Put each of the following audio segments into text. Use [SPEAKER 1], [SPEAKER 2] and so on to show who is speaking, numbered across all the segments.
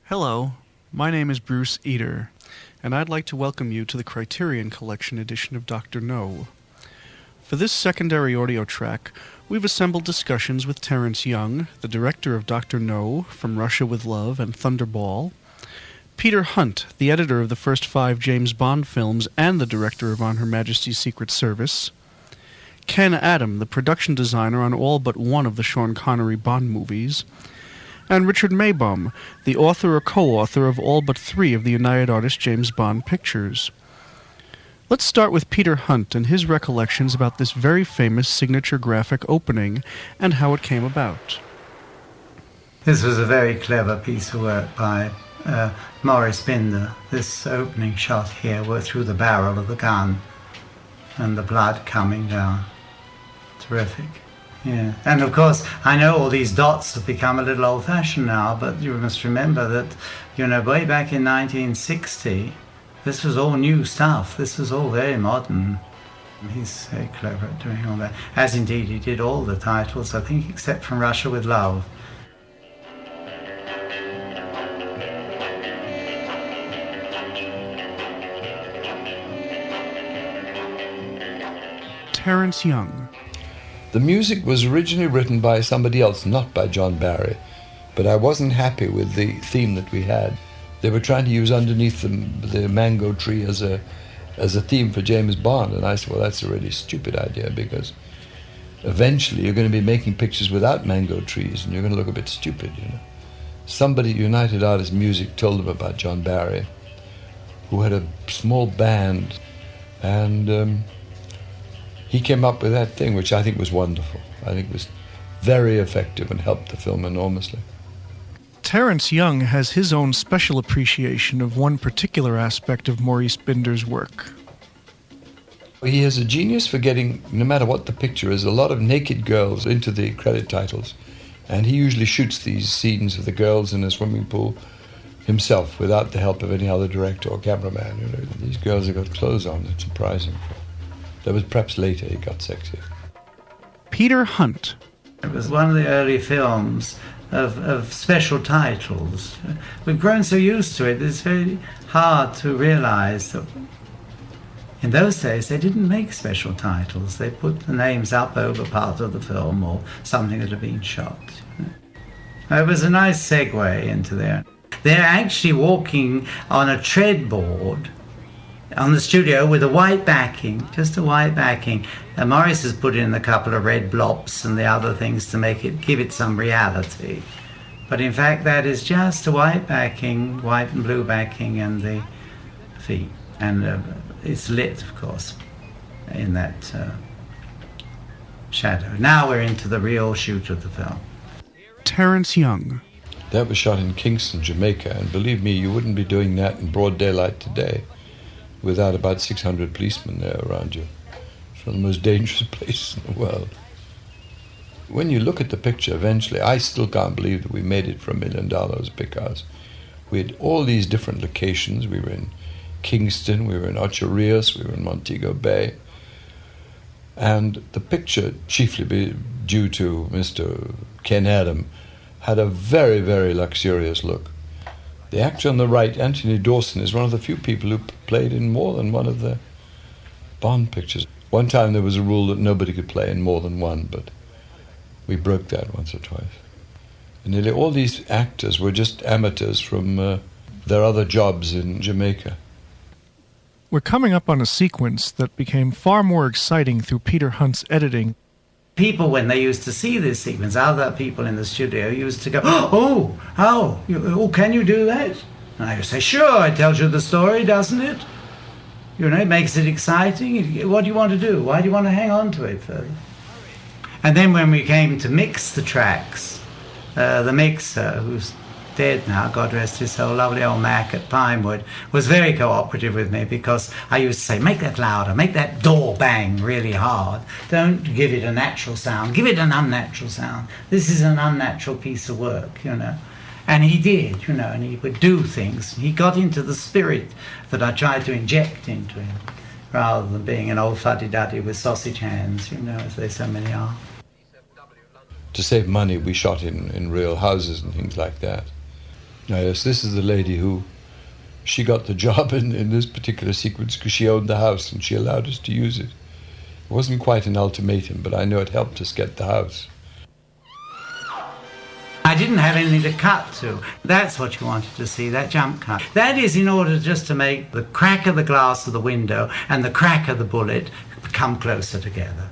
[SPEAKER 1] Hello, my name is Bruce Eder, and I'd like to welcome you to the Criterion Collection edition of Dr. No. For this secondary audio track, we've assembled discussions with Terence Young, the director of Dr. No, From Russia with Love and Thunderball, Peter Hunt, the editor of the first 5 James Bond films and the director of On Her Majesty's Secret Service, Ken Adam, the production designer on all but one of the Sean Connery Bond movies, and Richard Maybaum, the author or co-author of all but 3 of the United Artists James Bond pictures. Let's start with Peter Hunt and his recollections about this very famous signature graphic opening and how it came about.
[SPEAKER 2] This was a very clever piece of work by Maurice Binder. This opening shot here were through the barrel of the gun and the blood coming down. Terrific. Yeah, and of course, I know all these dots have become a little old-fashioned now, but you must remember that, way back in 1960, this was all new stuff. This was all very modern. He's very clever at doing all that, as indeed he did all the titles, I think, except From Russia with Love.
[SPEAKER 1] Terence Young.
[SPEAKER 3] The music was originally written by somebody else, not by John Barry, but I wasn't happy with the theme that we had. They were trying to use Underneath the Mango Tree as a theme for James Bond, and I said, well, that's a really stupid idea, because eventually you're going to be making pictures without mango trees, and you're going to look a bit stupid, Somebody at United Artists Music told them about John Barry, who had a small band, and he came up with that thing, which I think was wonderful. I think it was very effective and helped the film enormously.
[SPEAKER 1] Terence Young has his own special appreciation of one particular aspect of Maurice Binder's work.
[SPEAKER 3] He has a genius for getting, no matter what the picture is, a lot of naked girls into the credit titles. And he usually shoots these scenes of the girls in a swimming pool himself, without the help of any other director or cameraman. These girls have got clothes on. It's surprising. That was perhaps later he got sexy.
[SPEAKER 1] Peter Hunt.
[SPEAKER 2] It was one of the early films of special titles. We've grown so used to it, it's very hard to realize that in those days they didn't make special titles. They put the names up over part of the film or something that had been shot. It was a nice segue into there. They're actually walking on a tread board on the studio with a white backing, just a white backing. Maurice has put in a couple of red blobs and the other things to give it some reality. But in fact that is just a white backing, white and blue backing, and the feet. And it's lit, of course, in that shadow. Now we're into the real shoot of the film.
[SPEAKER 1] Terence Young.
[SPEAKER 3] That was shot in Kingston, Jamaica, and believe me, you wouldn't be doing that in broad daylight today without about 600 policemen there around you. It's one of the most dangerous places in the world. When you look at the picture eventually, I still can't believe that we made it for $1 million, because we had all these different locations. We were in Kingston, we were in Ocho Rios, we were in Montego Bay. And the picture, chiefly due to Mr. Ken Adam, had a very, very luxurious look. The actor on the right, Anthony Dawson, is one of the few people who played in more than one of the Bond pictures. One time there was a rule that nobody could play in more than one, but we broke that once or twice. And nearly all these actors were just amateurs from their other jobs in Jamaica.
[SPEAKER 1] We're coming up on a sequence that became far more exciting through Peter Hunt's editing.
[SPEAKER 2] People, when they used to see this sequence, other people in the studio used to go, oh, can you do that? And I would say, sure, it tells you the story, doesn't it? It makes it exciting. What do you want to do? Why do you want to hang on to it further? And then when we came to mix the tracks, the mixer, who's dead now, God rest his soul, lovely old Mac at Pinewood, was very cooperative with me, because I used to say, make that louder, make that door bang really hard. Don't give it a natural sound, give it an unnatural sound. This is an unnatural piece of work, And he did, and he would do things. He got into the spirit that I tried to inject into him, rather than being an old fuddy-duddy with sausage hands, as there so many are.
[SPEAKER 3] To save money, we shot in real houses and things like that. Yes, this is the lady who, she got the job in this particular sequence because she owned the house and she allowed us to use it. It wasn't quite an ultimatum, but I know it helped us get the house.
[SPEAKER 2] I didn't have anything to cut to. That's what you wanted to see, that jump cut. That is in order just to make the crack of the glass of the window and the crack of the bullet come closer together.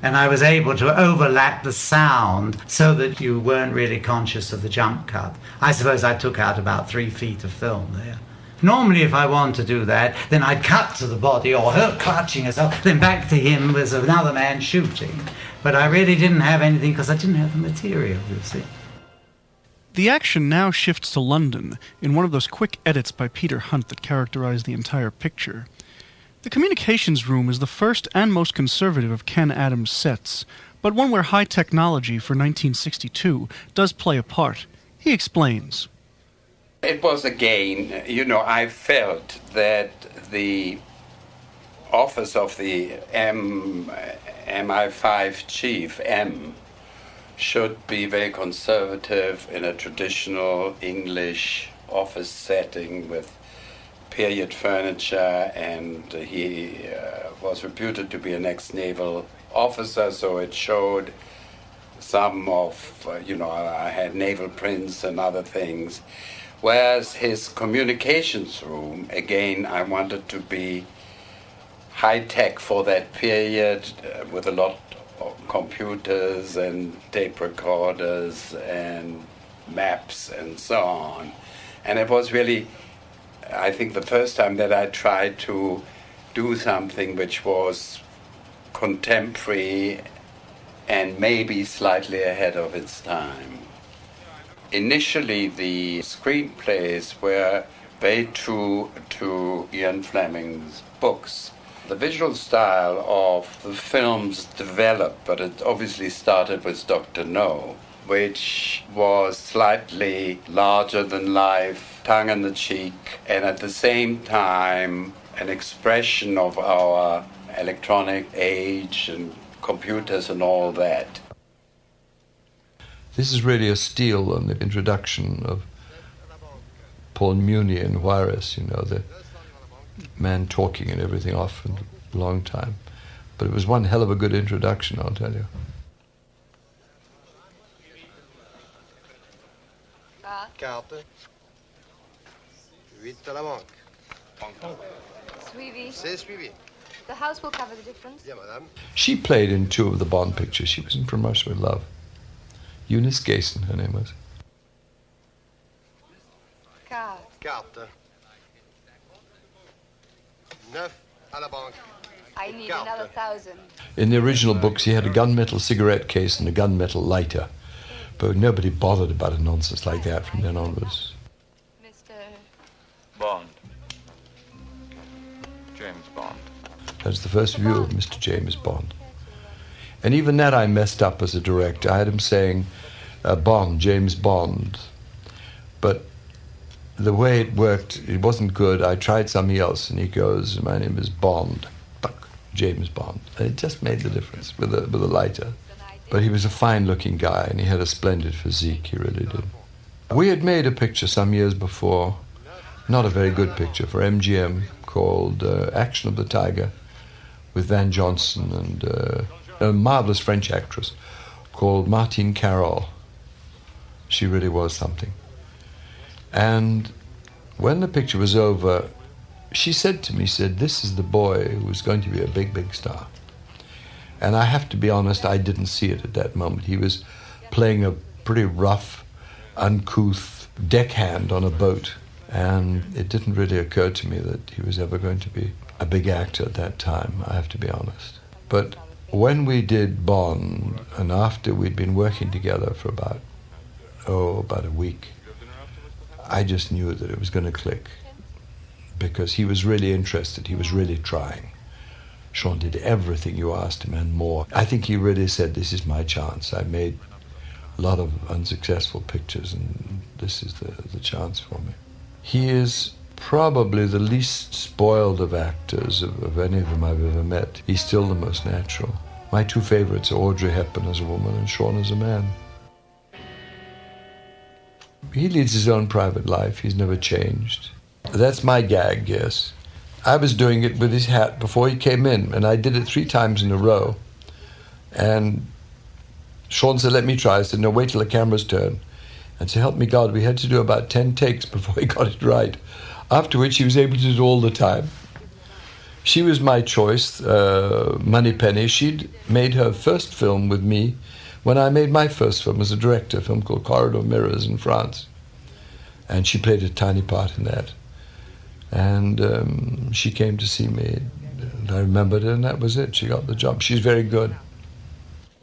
[SPEAKER 2] And I was able to overlap the sound so that you weren't really conscious of the jump cut. I suppose I took out about 3 feet of film there. Normally, if I want to do that, then I'd cut to the body or her clutching herself, then back to him with another man shooting. But I really didn't have anything because I didn't have the material, you see.
[SPEAKER 1] The action now shifts to London in one of those quick edits by Peter Hunt that characterize the entire picture. The communications room is the first and most conservative of Ken Adams' sets, but one where high technology for 1962 does play a part. He explains.
[SPEAKER 4] It was again, I felt that the office of the MI5 chief, M, should be very conservative in a traditional English office setting with period furniture, and he was reputed to be an ex-naval officer, so it showed some of, I had naval prints and other things. Whereas his communications room, again, I wanted to be high-tech for that period, with a lot of computers and tape recorders and maps and so on. And it was really, I think, the first time that I tried to do something which was contemporary and maybe slightly ahead of its time. Initially, the screenplays were very true to Ian Fleming's books. The visual style of the films developed, but it obviously started with Dr. No, which was slightly larger than life, tongue in the cheek, and at the same time an expression of our electronic age and computers and all that.
[SPEAKER 3] This is really a steal on the introduction of Paul Muni and Juarez, the man talking and everything off for a long time. But it was one hell of a good introduction, I'll tell you.
[SPEAKER 5] Carte. 8 à la banque.
[SPEAKER 6] Suivi.
[SPEAKER 5] C'est suivi.
[SPEAKER 6] The house will cover the difference.
[SPEAKER 5] Bien, madame.
[SPEAKER 3] She played in 2 of the Bond pictures. She was in From Russia with Love. Eunice Gayson, her name was.
[SPEAKER 6] Card.
[SPEAKER 5] Carte. 9 à la banque.
[SPEAKER 6] I need another 1,000.
[SPEAKER 3] In the original books, he had a gunmetal cigarette case and a gunmetal lighter. But nobody bothered about a nonsense like that from then onwards.
[SPEAKER 6] Mr.
[SPEAKER 7] Bond. James Bond.
[SPEAKER 3] That's the first view of Mr. James Bond. And even that I messed up as a director. I had him saying Bond, James Bond. But the way it worked, it wasn't good. I tried something else, and he goes, my name is Bond. Tuck, James Bond. And it just made the difference with a lighter. But he was a fine-looking guy, and he had a splendid physique, he really did. We had made a picture some years before, not a very good picture, for MGM, called Action of the Tiger, with Van Johnson and a marvelous French actress called Martine Carole. She really was something. And when the picture was over, she said to me, this is the boy who was going to be a big, big star. And I have to be honest, I didn't see it at that moment. He was playing a pretty rough, uncouth deckhand on a boat. And it didn't really occur to me that he was ever going to be a big actor at that time, I have to be honest. But when we did Bond, and after we'd been working together for about a week, I just knew that it was going to click. Because he was really interested, he was really trying. Sean did everything you asked him and more. I think he really said, this is my chance. I made a lot of unsuccessful pictures, and this is the chance for me. He is probably the least spoiled of actors of any of them I've ever met. He's still the most natural. My 2 favorites are Audrey Hepburn as a woman and Sean as a man. He leads his own private life. He's never changed. That's my gag, yes. I was doing it with his hat before he came in, and I did it 3 times in a row. And Sean said, let me try. I said, no, wait till the camera's turned. And so help me God, we had to do about 10 takes before he got it right. After which he was able to do it all the time. She was my choice, Moneypenny. She'd made her first film with me when I made my first film as a director, a film called Corridor Mirrors in France. And she played a tiny part in that. And she came to see me, and I remembered her, and that was it. She got the job. She's very good.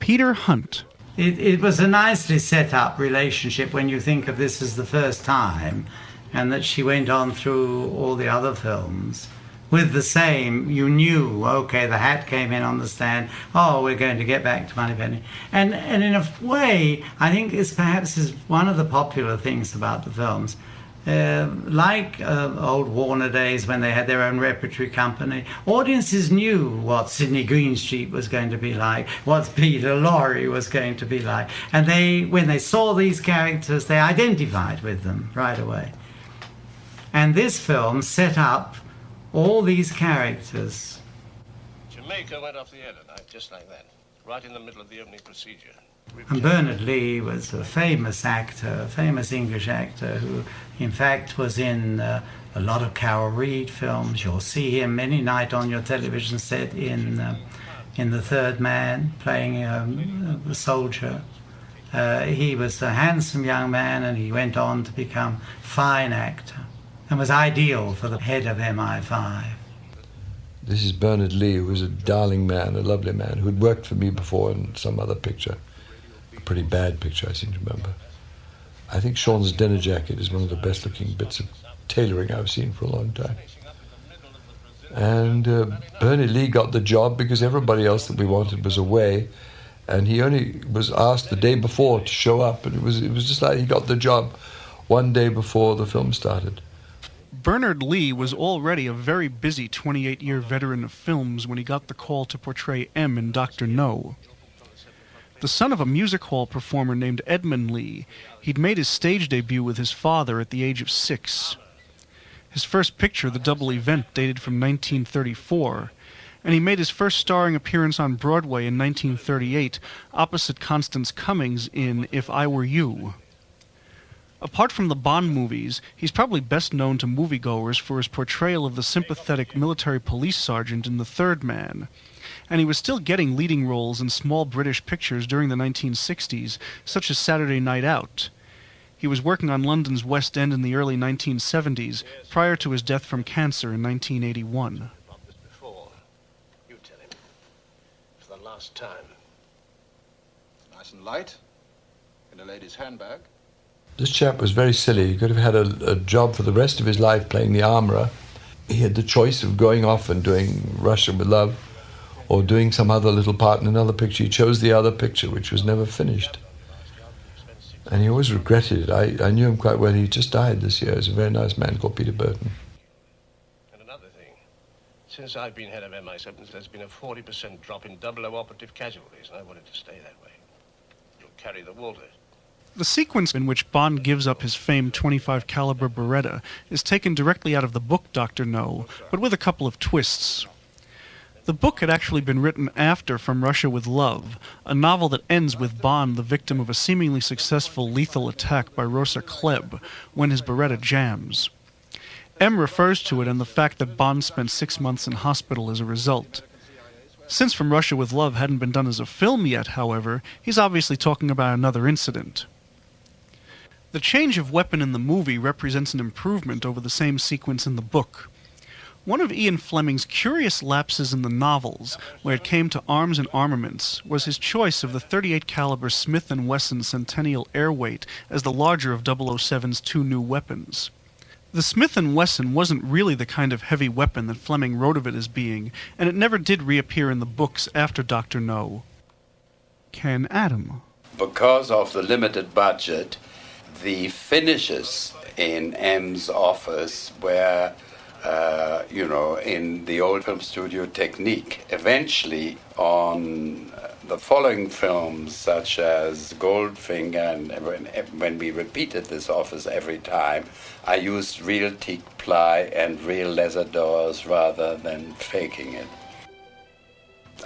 [SPEAKER 1] Peter Hunt.
[SPEAKER 2] It was a nicely set up relationship when you think of this as the first time, and that she went on through all the other films with the same. You knew, okay, the hat came in on the stand. Oh, we're going to get back to Moneypenny, and in a way, I think this perhaps is one of the popular things about the films. Like old Warner days when they had their own repertory company, audiences knew what Sidney Greenstreet was going to be like, what Peter Lorre was going to be like, and when they saw these characters, they identified with them right away. And this film set up all these characters.
[SPEAKER 5] Jamaica went off the air tonight, just like that, right in the middle of the opening procedure.
[SPEAKER 2] And Bernard Lee was a famous actor, a famous English actor who, in fact, was in a lot of Carol Reed films. You'll see him any night on your television set in The Third Man, playing a soldier. He was a handsome young man, and he went on to become a fine actor and was ideal for the head of MI5.
[SPEAKER 3] This is Bernard Lee, who was a darling man, a lovely man, who'd worked for me before in some other picture. A pretty bad picture, I seem to remember. I think Sean's dinner jacket is one of the best looking bits of tailoring I've seen for a long time. And Bernard Lee got the job because everybody else that we wanted was away, and he only was asked the day before to show up, and it was just like he got the job one day before the film started.
[SPEAKER 1] Bernard Lee was already a very busy 28-year veteran of films when he got the call to portray M in Dr. No. The son of a music hall performer named Edmund Lee, he'd made his stage debut with his father at the age of 6. His first picture, The Double Event, dated from 1934, and he made his first starring appearance on Broadway in 1938, opposite Constance Cummings in If I Were You. Apart from the Bond movies, he's probably best known to moviegoers for his portrayal of the sympathetic military police sergeant in The Third Man, and he was still getting leading roles in small British pictures during the 1960s, such as Saturday Night Out. He was working on London's West End in the early 1970s, prior to his death from cancer in 1981.
[SPEAKER 5] Before, you tell him. For the last time.
[SPEAKER 8] Nice and light. In a lady's handbag.
[SPEAKER 3] This chap was very silly. He could have had a job for the rest of his life playing the armourer. He had the choice of going off and doing Russia with Love or doing some other little part in another picture. He chose the other picture, which was never finished. And he always regretted it. I knew him quite well. He just died this year. He was a very nice man called Peter Burton.
[SPEAKER 5] And another thing. Since I've been head of MI7, there's been a 40% drop in 00 operative casualties, and I want it to stay that way. You'll carry the water.
[SPEAKER 1] The sequence in which Bond gives up his famed .25 caliber Beretta is taken directly out of the book Dr. No, but with a couple of twists. The book had actually been written after From Russia with Love, a novel that ends with Bond the victim of a seemingly successful lethal attack by Rosa Klebb when his Beretta jams. M refers to it and the fact that Bond spent 6 months in hospital as a result. Since From Russia with Love hadn't been done as a film yet, however, he's obviously talking about another incident. The change of weapon in the movie represents an improvement over the same sequence in the book. One of Ian Fleming's curious lapses in the novels, where it came to arms and armaments, was his choice of the .38 caliber Smith & Wesson Centennial Airweight as the larger of 007's 2 new weapons. The Smith & Wesson wasn't really the kind of heavy weapon that Fleming wrote of it as being, and it never did reappear in the books after Dr. No. Ken Adam.
[SPEAKER 4] Because of the limited budget, the finishes in M's office were, in the old film studio technique. Eventually, on the following films, such as Goldfinger, and when we repeated this office every time, I used real teak ply and real leather doors rather than faking it.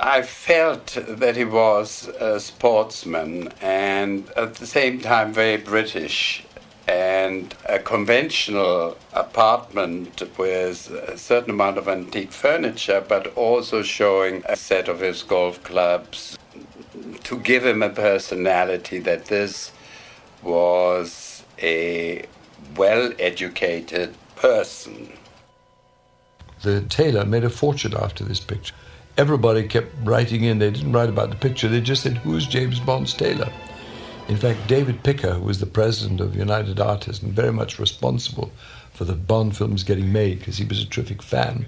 [SPEAKER 4] I felt that he was a sportsman and at the same time very British, and a conventional apartment with a certain amount of antique furniture, but also showing a set of his golf clubs to give him a personality that this was a well-educated person.
[SPEAKER 3] The tailor made a fortune after this picture. Everybody kept writing in. They didn't write about the picture. They just said, who's James Bond's tailor? In fact, David Picker, who was the president of United Artists and very much responsible for the Bond films getting made because he was a terrific fan,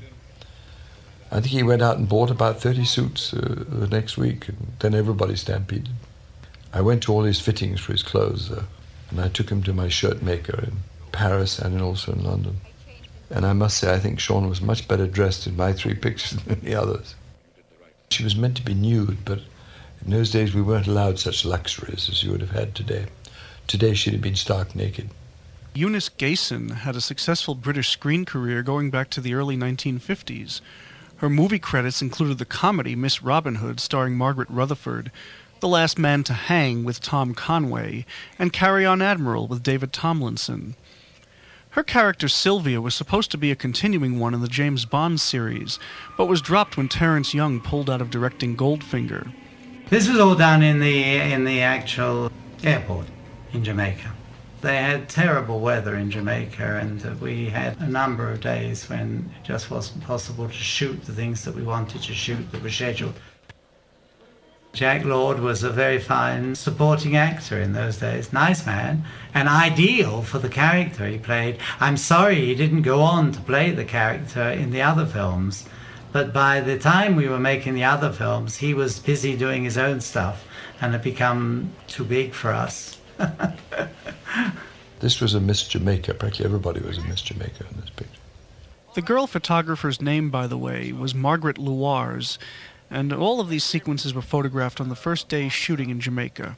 [SPEAKER 3] I think he went out and bought about 30 suits the next week, and then everybody stampeded. I went to all his fittings for his clothes, and I took him to my shirt maker in Paris and also in London. And I must say, I think Sean was much better dressed in my 3 pictures than the others. She was meant to be nude, but in those days we weren't allowed such luxuries as you would have had today. Today she'd have been stark naked.
[SPEAKER 1] Eunice Gayson had a successful British screen career going back to the early 1950s. Her movie credits included the comedy Miss Robin Hood starring Margaret Rutherford, The Last Man to Hang with Tom Conway, and Carry On Admiral with David Tomlinson. Her character Sylvia was supposed to be a continuing one in the James Bond series, but was dropped when Terence Young pulled out of directing Goldfinger.
[SPEAKER 2] This was all done in the actual airport in Jamaica. They had terrible weather in Jamaica, and we had a number of days when it just wasn't possible to shoot the things that we wanted to shoot that were scheduled. Jack Lord was a very fine supporting actor in those days, nice man, and ideal for the character he played. I'm sorry he didn't go on to play the character in the other films, but by the time we were making the other films, he was busy doing his own stuff and had become too big for us.
[SPEAKER 3] This was a Miss Jamaica. Practically everybody was a Miss Jamaica in this picture.
[SPEAKER 1] The girl photographer's name, by the way, was Margaret Luars, and all of these sequences were photographed on the first day's shooting in Jamaica.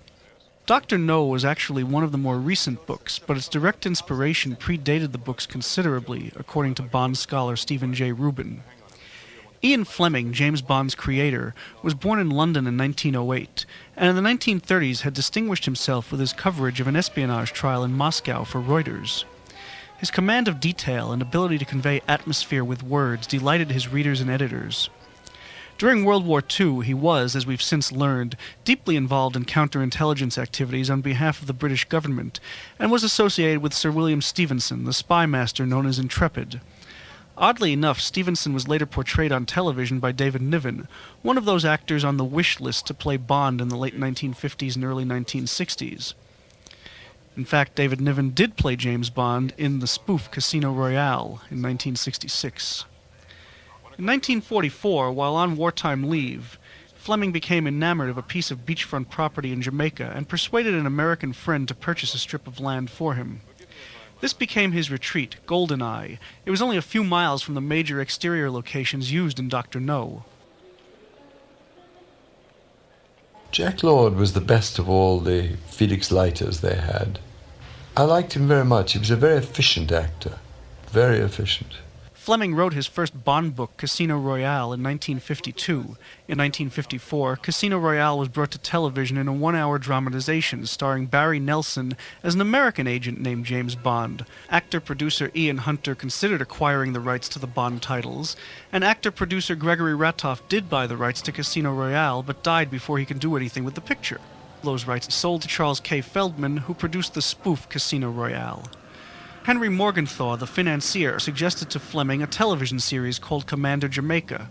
[SPEAKER 1] Dr. No was actually one of the more recent books, but its direct inspiration predated the books considerably, according to Bond scholar Stephen J. Rubin. Ian Fleming, James Bond's creator, was born in London in 1908, and in the 1930s had distinguished himself with his coverage of an espionage trial in Moscow for Reuters. His command of detail and ability to convey atmosphere with words delighted his readers and editors. During World War II, he was, as we've since learned, deeply involved in counterintelligence activities on behalf of the British government, and was associated with Sir William Stevenson, the spy master known as Intrepid. Oddly enough, Stevenson was later portrayed on television by David Niven, one of those actors on the wish list to play Bond in the late 1950s and early 1960s. In fact, David Niven did play James Bond in the spoof Casino Royale in 1966. In 1944, while on wartime leave, Fleming became enamored of a piece of beachfront property in Jamaica and persuaded an American friend to purchase a strip of land for him. This became his retreat, Goldeneye. It was only a few miles from the major exterior locations used in Dr. No.
[SPEAKER 3] Jack Lord was the best of all the Felix Leiters they had. I liked him very much. He was a very efficient actor. Very efficient.
[SPEAKER 1] Fleming wrote his first Bond book, Casino Royale, in 1952. In 1954, Casino Royale was brought to television in a one-hour dramatization starring Barry Nelson as an American agent named James Bond. Actor-producer Ian Hunter considered acquiring the rights to the Bond titles, and actor-producer Gregory Ratoff did buy the rights to Casino Royale, but died before he could do anything with the picture. Those rights sold to Charles K. Feldman, who produced the spoof Casino Royale. Henry Morgenthau, the financier, suggested to Fleming a television series called Commander Jamaica.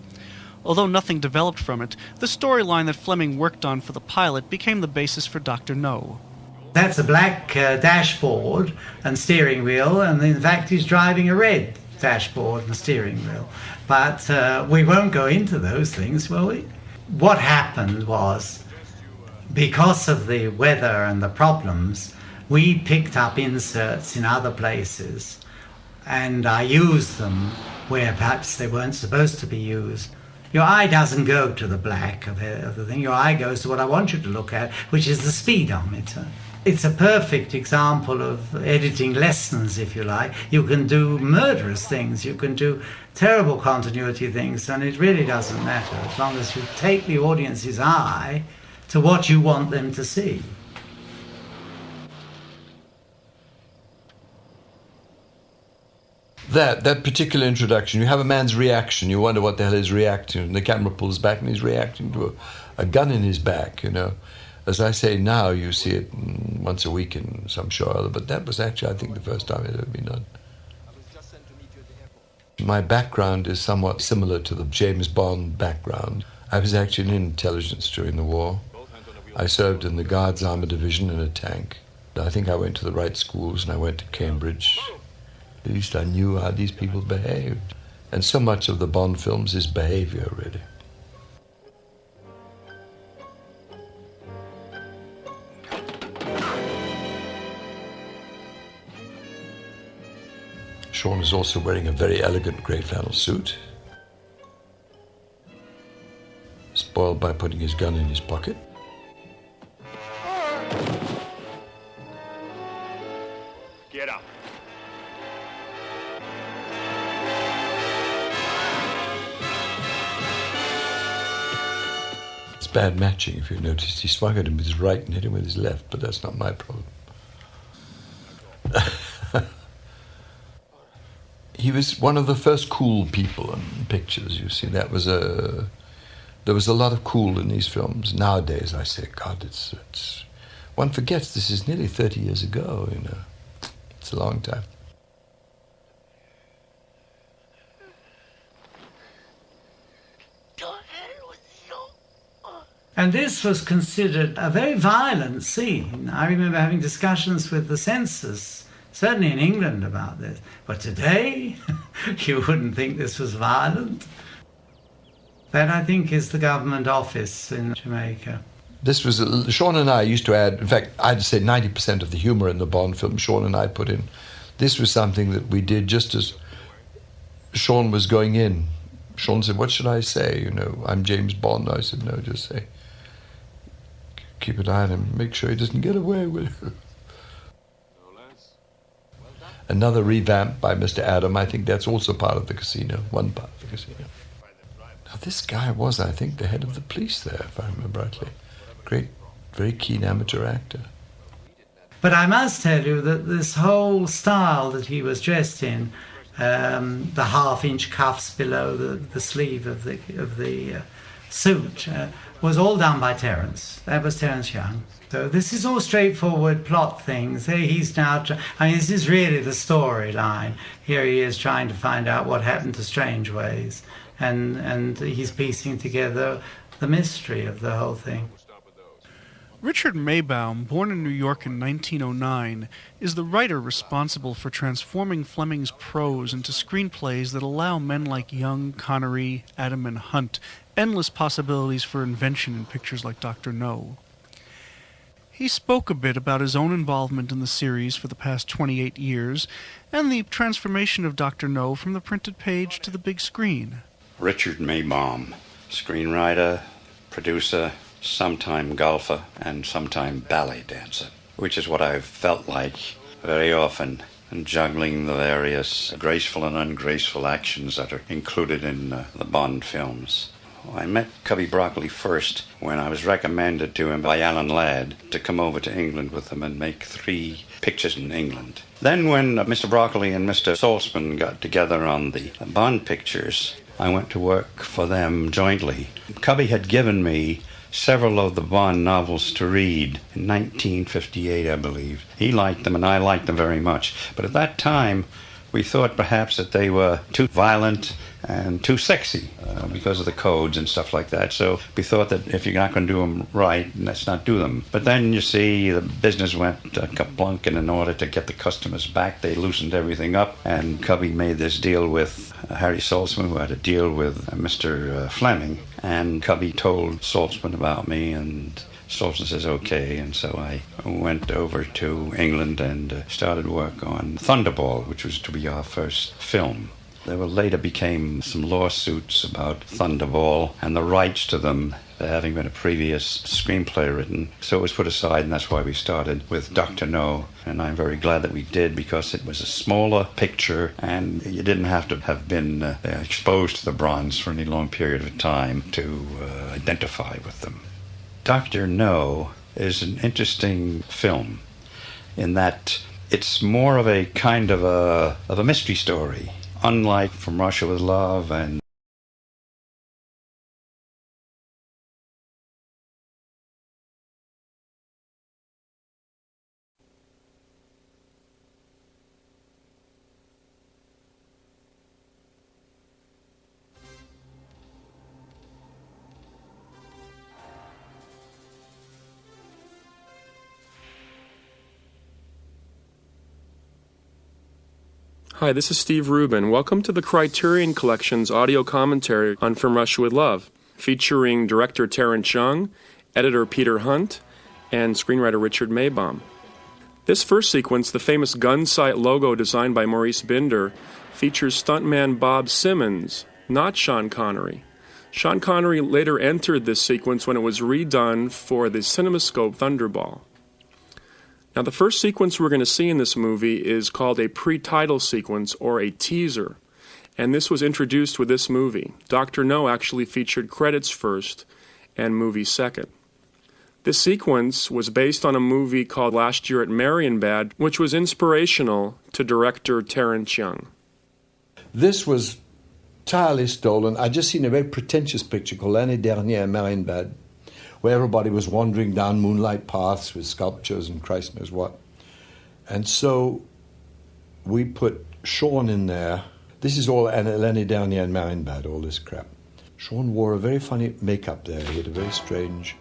[SPEAKER 1] Although nothing developed from it, the storyline that Fleming worked on for the pilot became the basis for Dr. No.
[SPEAKER 2] That's a black dashboard and steering wheel, and in fact he's driving a red dashboard and steering wheel. But we won't go into those things, will we? What happened was, because of the weather and the problems, we picked up inserts in other places, and I used them where perhaps they weren't supposed to be used. Your eye doesn't go to the black of the thing. Your eye goes to what I want you to look at, which is the speedometer. It's a perfect example of editing lessons, if you like. You can do murderous things, you can do terrible continuity things, and it really doesn't matter as long as you take the audience's eye to what you want them to see.
[SPEAKER 3] That particular introduction, you have a man's reaction, you wonder what the hell he's reacting to, and the camera pulls back and he's reacting to a gun in his back, you know. As I say now, you see it once a week in some show or other, but that was actually, I think, the first time it had ever been done. My background is somewhat similar to the James Bond background. I was actually in intelligence during the war. I served in the Guards Armour Division in a tank. I think I went to the right schools and I went to Cambridge. At least I knew how these people behaved. And so much of the Bond films is behavior, really. Sean is also wearing a very elegant grey flannel suit. Spoiled by putting his gun in his pocket.
[SPEAKER 9] Get up.
[SPEAKER 3] It's bad matching, if you noticed. He swung at him with his right and hit him with his left, but that's not my problem. He was one of the first cool people in pictures, you see. There was a lot of cool in these films. Nowadays, I say, God, it's one forgets this is nearly 30 years ago, you know. It's a long time.
[SPEAKER 2] And this was considered a very violent scene. I remember having discussions with the censors, certainly in England, about this. But today, you wouldn't think this was violent. That, I think, is the government office in Jamaica.
[SPEAKER 3] This was, Sean and I used to add, in fact, I'd say 90% of the humor in the Bond film, Sean and I put in. This was something that we did just as Sean was going in. Sean said, what should I say? You know, I'm James Bond. I said, no, just say, keep an eye on him, make sure he doesn't get away with it. Another revamp by Mr. Adam. I think that's also part of the casino, one part of the casino. Now, this guy was, I think, the head of the police there, if I remember rightly. Great, very keen amateur actor.
[SPEAKER 2] But I must tell you that this whole style that he was dressed in, the half-inch cuffs below the sleeve of the suit, was all done by Terence. That was Terence Young. So this is all straightforward plot things. He's now, this is really the storyline. Here he is trying to find out what happened to Strangeways, and he's piecing together the mystery of the whole thing.
[SPEAKER 1] Richard Maybaum, born in New York in 1909, is the writer responsible for transforming Fleming's prose into screenplays that allow men like Young, Connery, Adam, and Hunt endless possibilities for invention in pictures like Dr. No. He spoke a bit about his own involvement in the series for the past 28 years and the transformation of Dr. No from the printed page to the big screen.
[SPEAKER 4] Richard Maybaum, screenwriter, producer, sometime golfer, and sometime ballet dancer, which is what I've felt like very often in juggling the various graceful and ungraceful actions that are included in the Bond films. I met Cubby Broccoli first when I was recommended to him by Alan Ladd to come over to England with him and make 3 pictures in England. Then when Mr. Broccoli and Mr. Saltzman got together on the Bond pictures, I went to work for them jointly. Cubby had given me several of the Bond novels to read in 1958, I believe. He liked them and I liked them very much. But at that time, we thought perhaps that they were too violent and too sexy because of the codes and stuff like that. So we thought that if you're not going to do them right, let's not do them. But then, you see, the business went kaplunk, and in order to get the customers back, they loosened everything up. And Cubby made this deal with Harry Saltzman, who had a deal with Mr. Fleming. And Cubby told Saltzman about me, and Saltzman says, okay. And so I went over to England and started work on Thunderball, which was to be our first film.
[SPEAKER 10] There later became some lawsuits about Thunderball and the rights to them, there having been a previous screenplay written. So it was put aside, and that's why we started with Dr. No. And I'm very glad that we did, because it was a smaller picture and you didn't have to have been exposed to the bronze for any long period of time to identify with them. Dr. No is an interesting film in that it's more of a kind of a mystery story, unlike From Russia with Love and
[SPEAKER 11] Hi, this is Steve Rubin. Welcome to the Criterion Collection's audio commentary on From Russia with Love, featuring director Terence Young, editor Peter Hunt, and screenwriter Richard Maybaum. This first sequence, the famous gun sight logo designed by Maurice Binder, features stuntman Bob Simmons, not Sean Connery. Sean Connery later entered this sequence when it was redone for the CinemaScope Thunderball. Now, the first sequence we're going to see in this movie is called a pre-title sequence, or a teaser, and this was introduced with this movie. Dr. No actually featured credits first and movie second. This sequence was based on a movie called Last Year at Marienbad, which was inspirational to director Terence Young.
[SPEAKER 3] This was entirely stolen. I just seen a very pretentious picture called L'année dernière à Marienbad, where everybody was wandering down moonlight paths with sculptures and Christ knows what. And so we put Sean in there. This is all L'année dernière in Marienbad, all this crap. Sean wore a very funny makeup there. He had a very strange...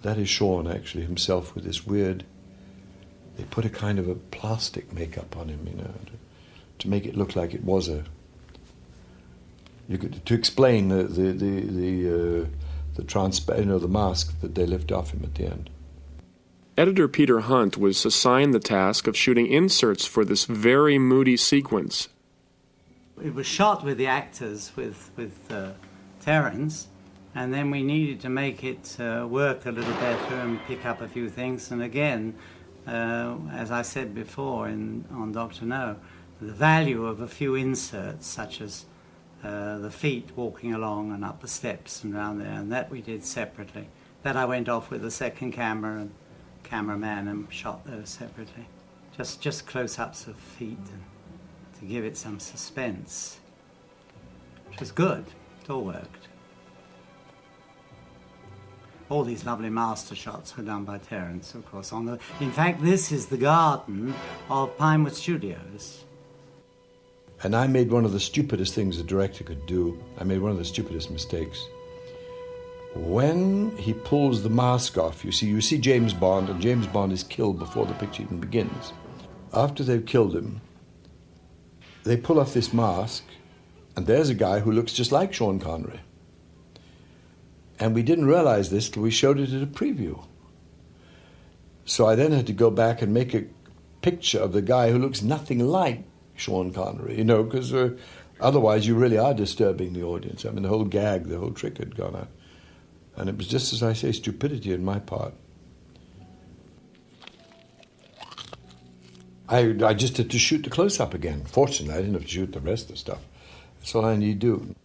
[SPEAKER 3] That is Sean, actually, himself, with this weird... They put a kind of a plastic makeup on him, you know, to make it look like it was a... to explain the mask that they lift off him at the end.
[SPEAKER 11] Editor Peter Hunt was assigned the task of shooting inserts for this very moody sequence.
[SPEAKER 2] It was shot with the actors, with Terence, and then we needed to make it work a little better and pick up a few things. And again, as I said before on Dr. No, the value of a few inserts, such as the feet walking along and up the steps and around there, and that we did separately. That I went off with the second camera and cameraman and shot those separately. Just close-ups of feet and to give it some suspense, which was good. It all worked. All these lovely master shots were done by Terence, of course. In fact, this is the garden of Pinewood Studios.
[SPEAKER 3] And I made one of the stupidest things a director could do. I made one of the stupidest mistakes. When he pulls the mask off, you see James Bond, and James Bond is killed before the picture even begins. After they've killed him, they pull off this mask, and there's a guy who looks just like Sean Connery. And we didn't realize this till we showed it at a preview. So I then had to go back and make a picture of the guy who looks nothing like Sean Connery, you know, because otherwise you really are disturbing the audience. I mean, the whole gag, the whole trick had gone out. And it was just, as I say, stupidity on my part. I just had to shoot the close-up again. Fortunately, I didn't have to shoot the rest of the stuff. That's all I need to do.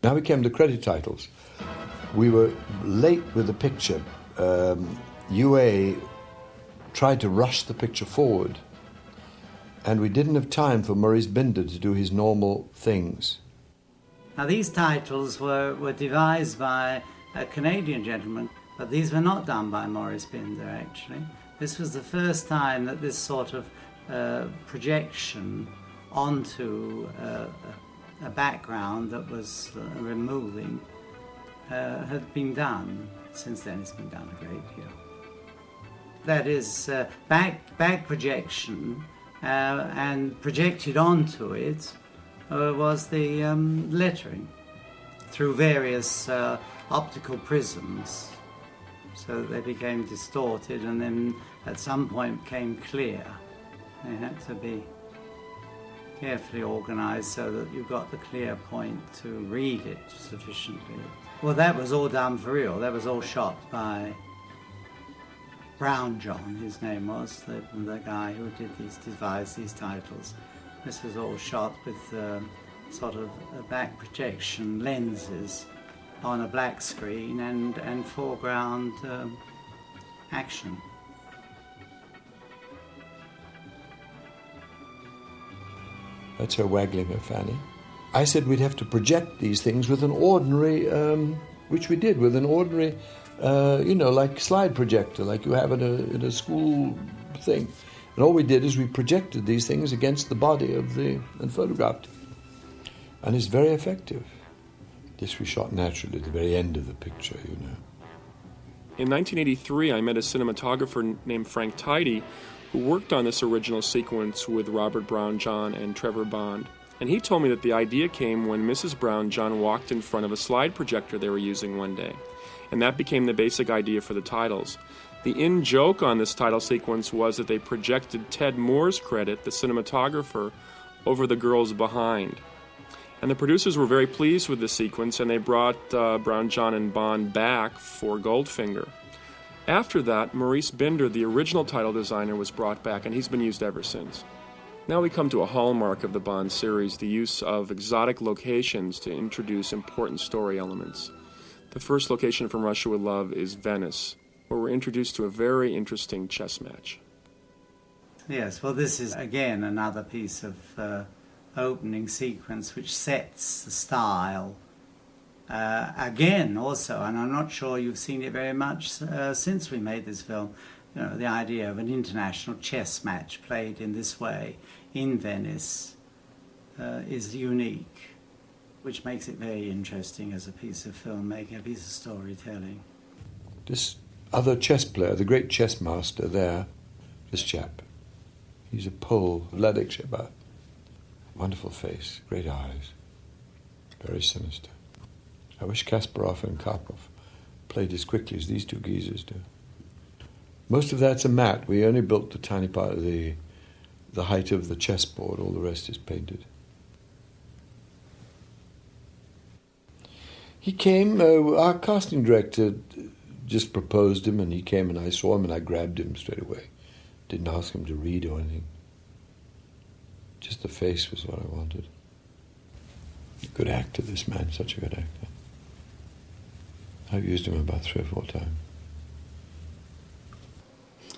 [SPEAKER 3] Now we came to credit titles. We were late with the picture. UA tried to rush the picture forward, and we didn't have time for Maurice Binder to do his normal things.
[SPEAKER 2] Now these titles were devised by a Canadian gentleman, but these were not done by Maurice Binder, actually. This was the first time that this sort of projection onto a background that was removing had been done. Since then it's been done a great deal. That is back projection, and projected onto it was the lettering through various optical prisms, so that they became distorted and then at some point became clear. They had to be carefully organised so that you've got the clear point to read it sufficiently. Well, that was all done for real. That was all shot by Brown John, his name was, the guy who devised these titles. This was all shot with sort of back projection lenses on a black screen and foreground action.
[SPEAKER 3] That's her waggling her fanny. I said we'd have to project these things with an ordinary, which we did, with an ordinary, like slide projector, like you have in a school thing. And all we did is we projected these things against the body and photographed it. And it's very effective. This we shot naturally at the very end of the picture, you know.
[SPEAKER 11] In 1983, I met a cinematographer named Frank Tidy who worked on this original sequence with Robert Brown John and Trevor Bond. And he told me that the idea came when Mrs. Brown John walked in front of a slide projector they were using one day. And that became the basic idea for the titles. The in-joke on this title sequence was that they projected Ted Moore's credit, the cinematographer, over the girls behind. And the producers were very pleased with the sequence, and they brought Brown John and Bond back for Goldfinger. After that, Maurice Binder, the original title designer, was brought back, and he's been used ever since. Now we come to a hallmark of the Bond series, the use of exotic locations to introduce important story elements. The first location from Russia with Love is Venice, where we're introduced to a very interesting chess match.
[SPEAKER 2] Yes, well, this is, again, another piece of opening sequence which sets the style. Again, also, and I'm not sure you've seen it very much since we made this film, the idea of an international chess match played in this way in Venice is unique, which makes it very interesting as a piece of filmmaking, a piece of storytelling.
[SPEAKER 3] This other chess player, the great chess master there, this chap, he's a Pole, Wladek Szczepa. Wonderful face, great eyes, very sinister. I wish Kasparov and Karpov played as quickly as these two geezers do. Most of that's a mat. We only built the tiny part of the height of the chessboard. All the rest is painted. He came, our casting director just proposed him, and he came, and I saw him, and I grabbed him straight away. Didn't ask him to read or anything. Just the face was what I wanted. Good actor, this man, such a good actor. I've used him about 3 or 4 times.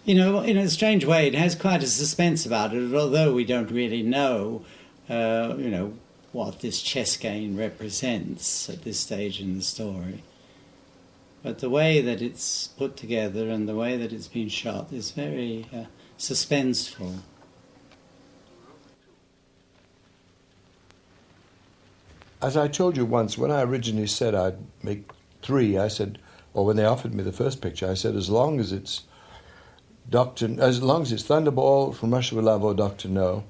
[SPEAKER 2] In a strange way, it has quite a suspense about it, although we don't really know, what this chess game represents at this stage in the story. But the way that it's put together and the way that it's been shot is very suspenseful.
[SPEAKER 3] As I told you once, when I originally said I'd make 3, I said, or when they offered me the first picture, I said, as long as it's Thunderball, From Russia with Love, or Dr. No,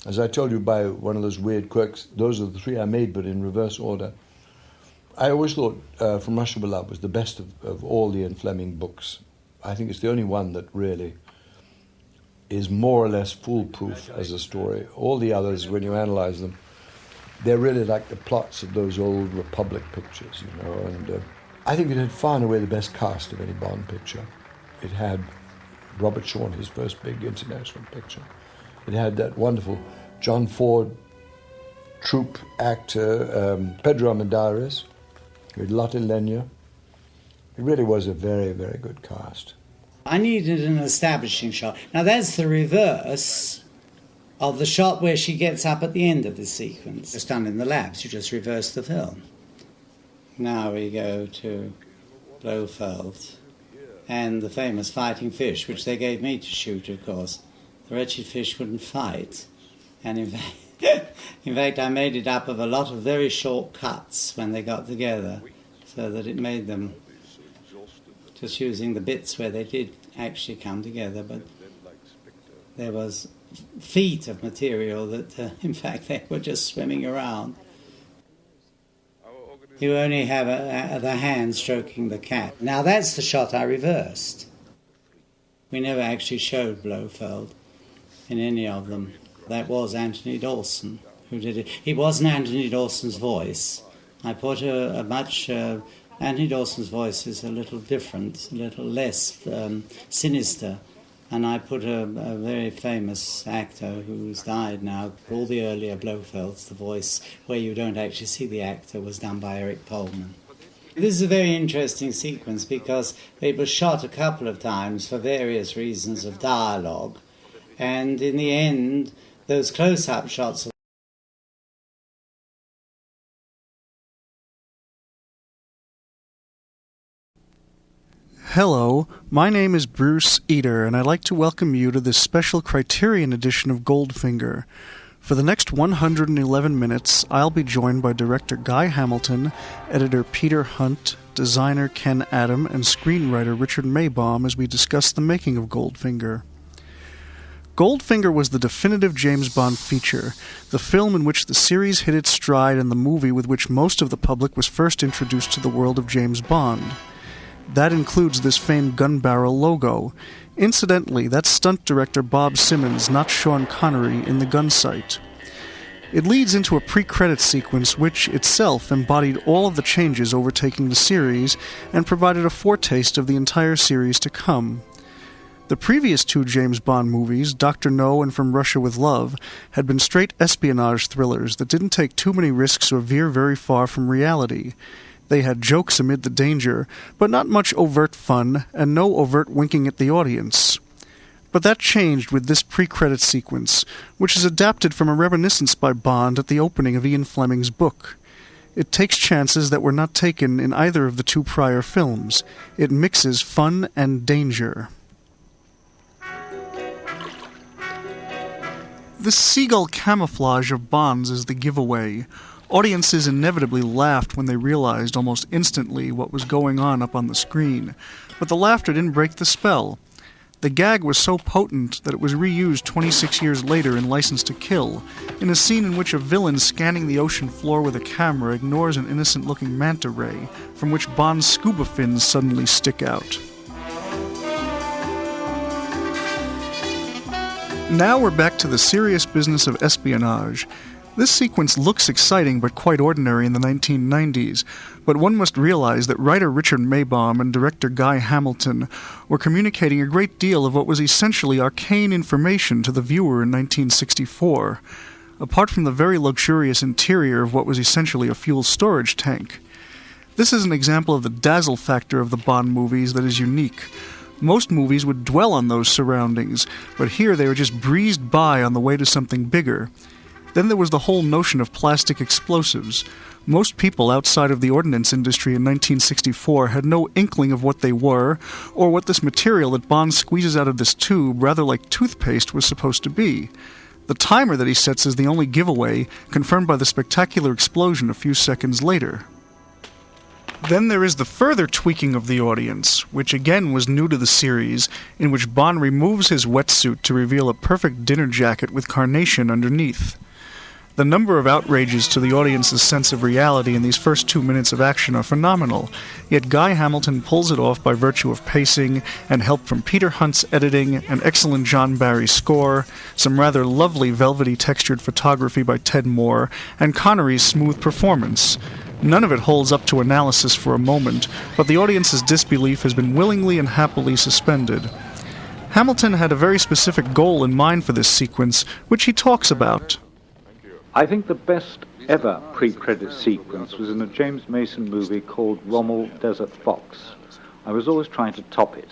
[SPEAKER 3] as I told you by one of those weird quirks, those are the 3 I made, but in reverse order. I always thought From Russia with Love was the best of all the Ian Fleming books. I think it's the only one that really is more or less foolproof as a story. All the others, when you analyze them, they're really like the plots of those old Republic pictures, and I think it had far and away the best cast of any Bond picture. It had Robert Shaw, his first big international picture. It had that wonderful John Ford troupe actor, Pedro Armendáriz, with Lotte Lenya. It really was a very, very good cast.
[SPEAKER 2] I needed an establishing shot. Now that's the reverse of the shot where she gets up at the end of the sequence. It's done in the labs, you just reverse the film. Now we go to Blofeld and the famous fighting fish, which they gave me to shoot, of course. The wretched fish wouldn't fight, and in fact I made it up of a lot of very short cuts when they got together, so that it made them just using the bits where they did actually come together, but there was feet of material that, in fact, they were just swimming around. You only have the hand stroking the cat. Now that's the shot I reversed. We never actually showed Blofeld in any of them. That was Anthony Dawson who did it. It wasn't Anthony Dawson's voice. I put a much... Anthony Dawson's voice is a little different, a little less sinister. And I put a very famous actor who's died now. All the earlier Blofelds, the voice where you don't actually see the actor was done by Eric Pohlman. This is a very interesting sequence because it was shot a couple of times for various reasons of dialogue. And in the end, those close-up shots...
[SPEAKER 1] Hello, my name is Bruce Eder, and I'd like to welcome you to this special Criterion edition of Goldfinger. For the next 111 minutes, I'll be joined by director Guy Hamilton, editor Peter Hunt, designer Ken Adam, and screenwriter Richard Maybaum as we discuss the making of Goldfinger. Goldfinger was the definitive James Bond feature, the film in which the series hit its stride and the movie with which most of the public was first introduced to the world of James Bond. That includes this famed gun barrel logo. Incidentally, that's stunt director Bob Simmons, not Sean Connery, in the gun sight. It leads into a pre-credit sequence which itself embodied all of the changes overtaking the series and provided a foretaste of the entire series to come. The previous two James Bond movies, Dr. No and From Russia with Love, had been straight espionage thrillers that didn't take too many risks or veer very far from reality. They had jokes amid the danger, but not much overt fun, and no overt winking at the audience. But that changed with this pre-credit sequence, which is adapted from a reminiscence by Bond at the opening of Ian Fleming's book. It takes chances that were not taken in either of the two prior films. It mixes fun and danger. This seagull camouflage of Bond's is the giveaway. Audiences inevitably laughed when they realized almost instantly what was going on up on the screen, but the laughter didn't break the spell. The gag was so potent that it was reused 26 years later in License to Kill, in a scene in which a villain scanning the ocean floor with a camera ignores an innocent-looking manta ray, from which Bond's scuba fins suddenly stick out. Now we're back to the serious business of espionage. This sequence looks exciting but quite ordinary in the 1990s, but one must realize that writer Richard Maybaum and director Guy Hamilton were communicating a great deal of what was essentially arcane information to the viewer in 1964, apart from the very luxurious interior of what was essentially a fuel storage tank. This is an example of the dazzle factor of the Bond movies that is unique. Most movies would dwell on those surroundings, but here they were just breezed by on the way to something bigger. Then there was the whole notion of plastic explosives. Most people outside of the ordnance industry in 1964 had no inkling of what they were, or what this material that Bond squeezes out of this tube, rather like toothpaste, was supposed to be. The timer that he sets is the only giveaway, confirmed by the spectacular explosion a few seconds later. Then there is the further tweaking of the audience, which again was new to the series, in which Bond removes his wetsuit to reveal a perfect dinner jacket with carnation underneath. The number of outrages to the audience's sense of reality in these first 2 minutes of action are phenomenal, yet Guy Hamilton pulls it off by virtue of pacing and help from Peter Hunt's editing, an excellent John Barry score, some rather lovely velvety textured photography by Ted Moore, and Connery's smooth performance. None of it holds up to analysis for a moment, but the audience's disbelief has been willingly and happily suspended. Hamilton had a very specific goal in mind for this sequence, which he talks about.
[SPEAKER 12] I think the best ever pre-credit sequence was in a James Mason movie called Rommel Desert Fox. I was always trying to top it.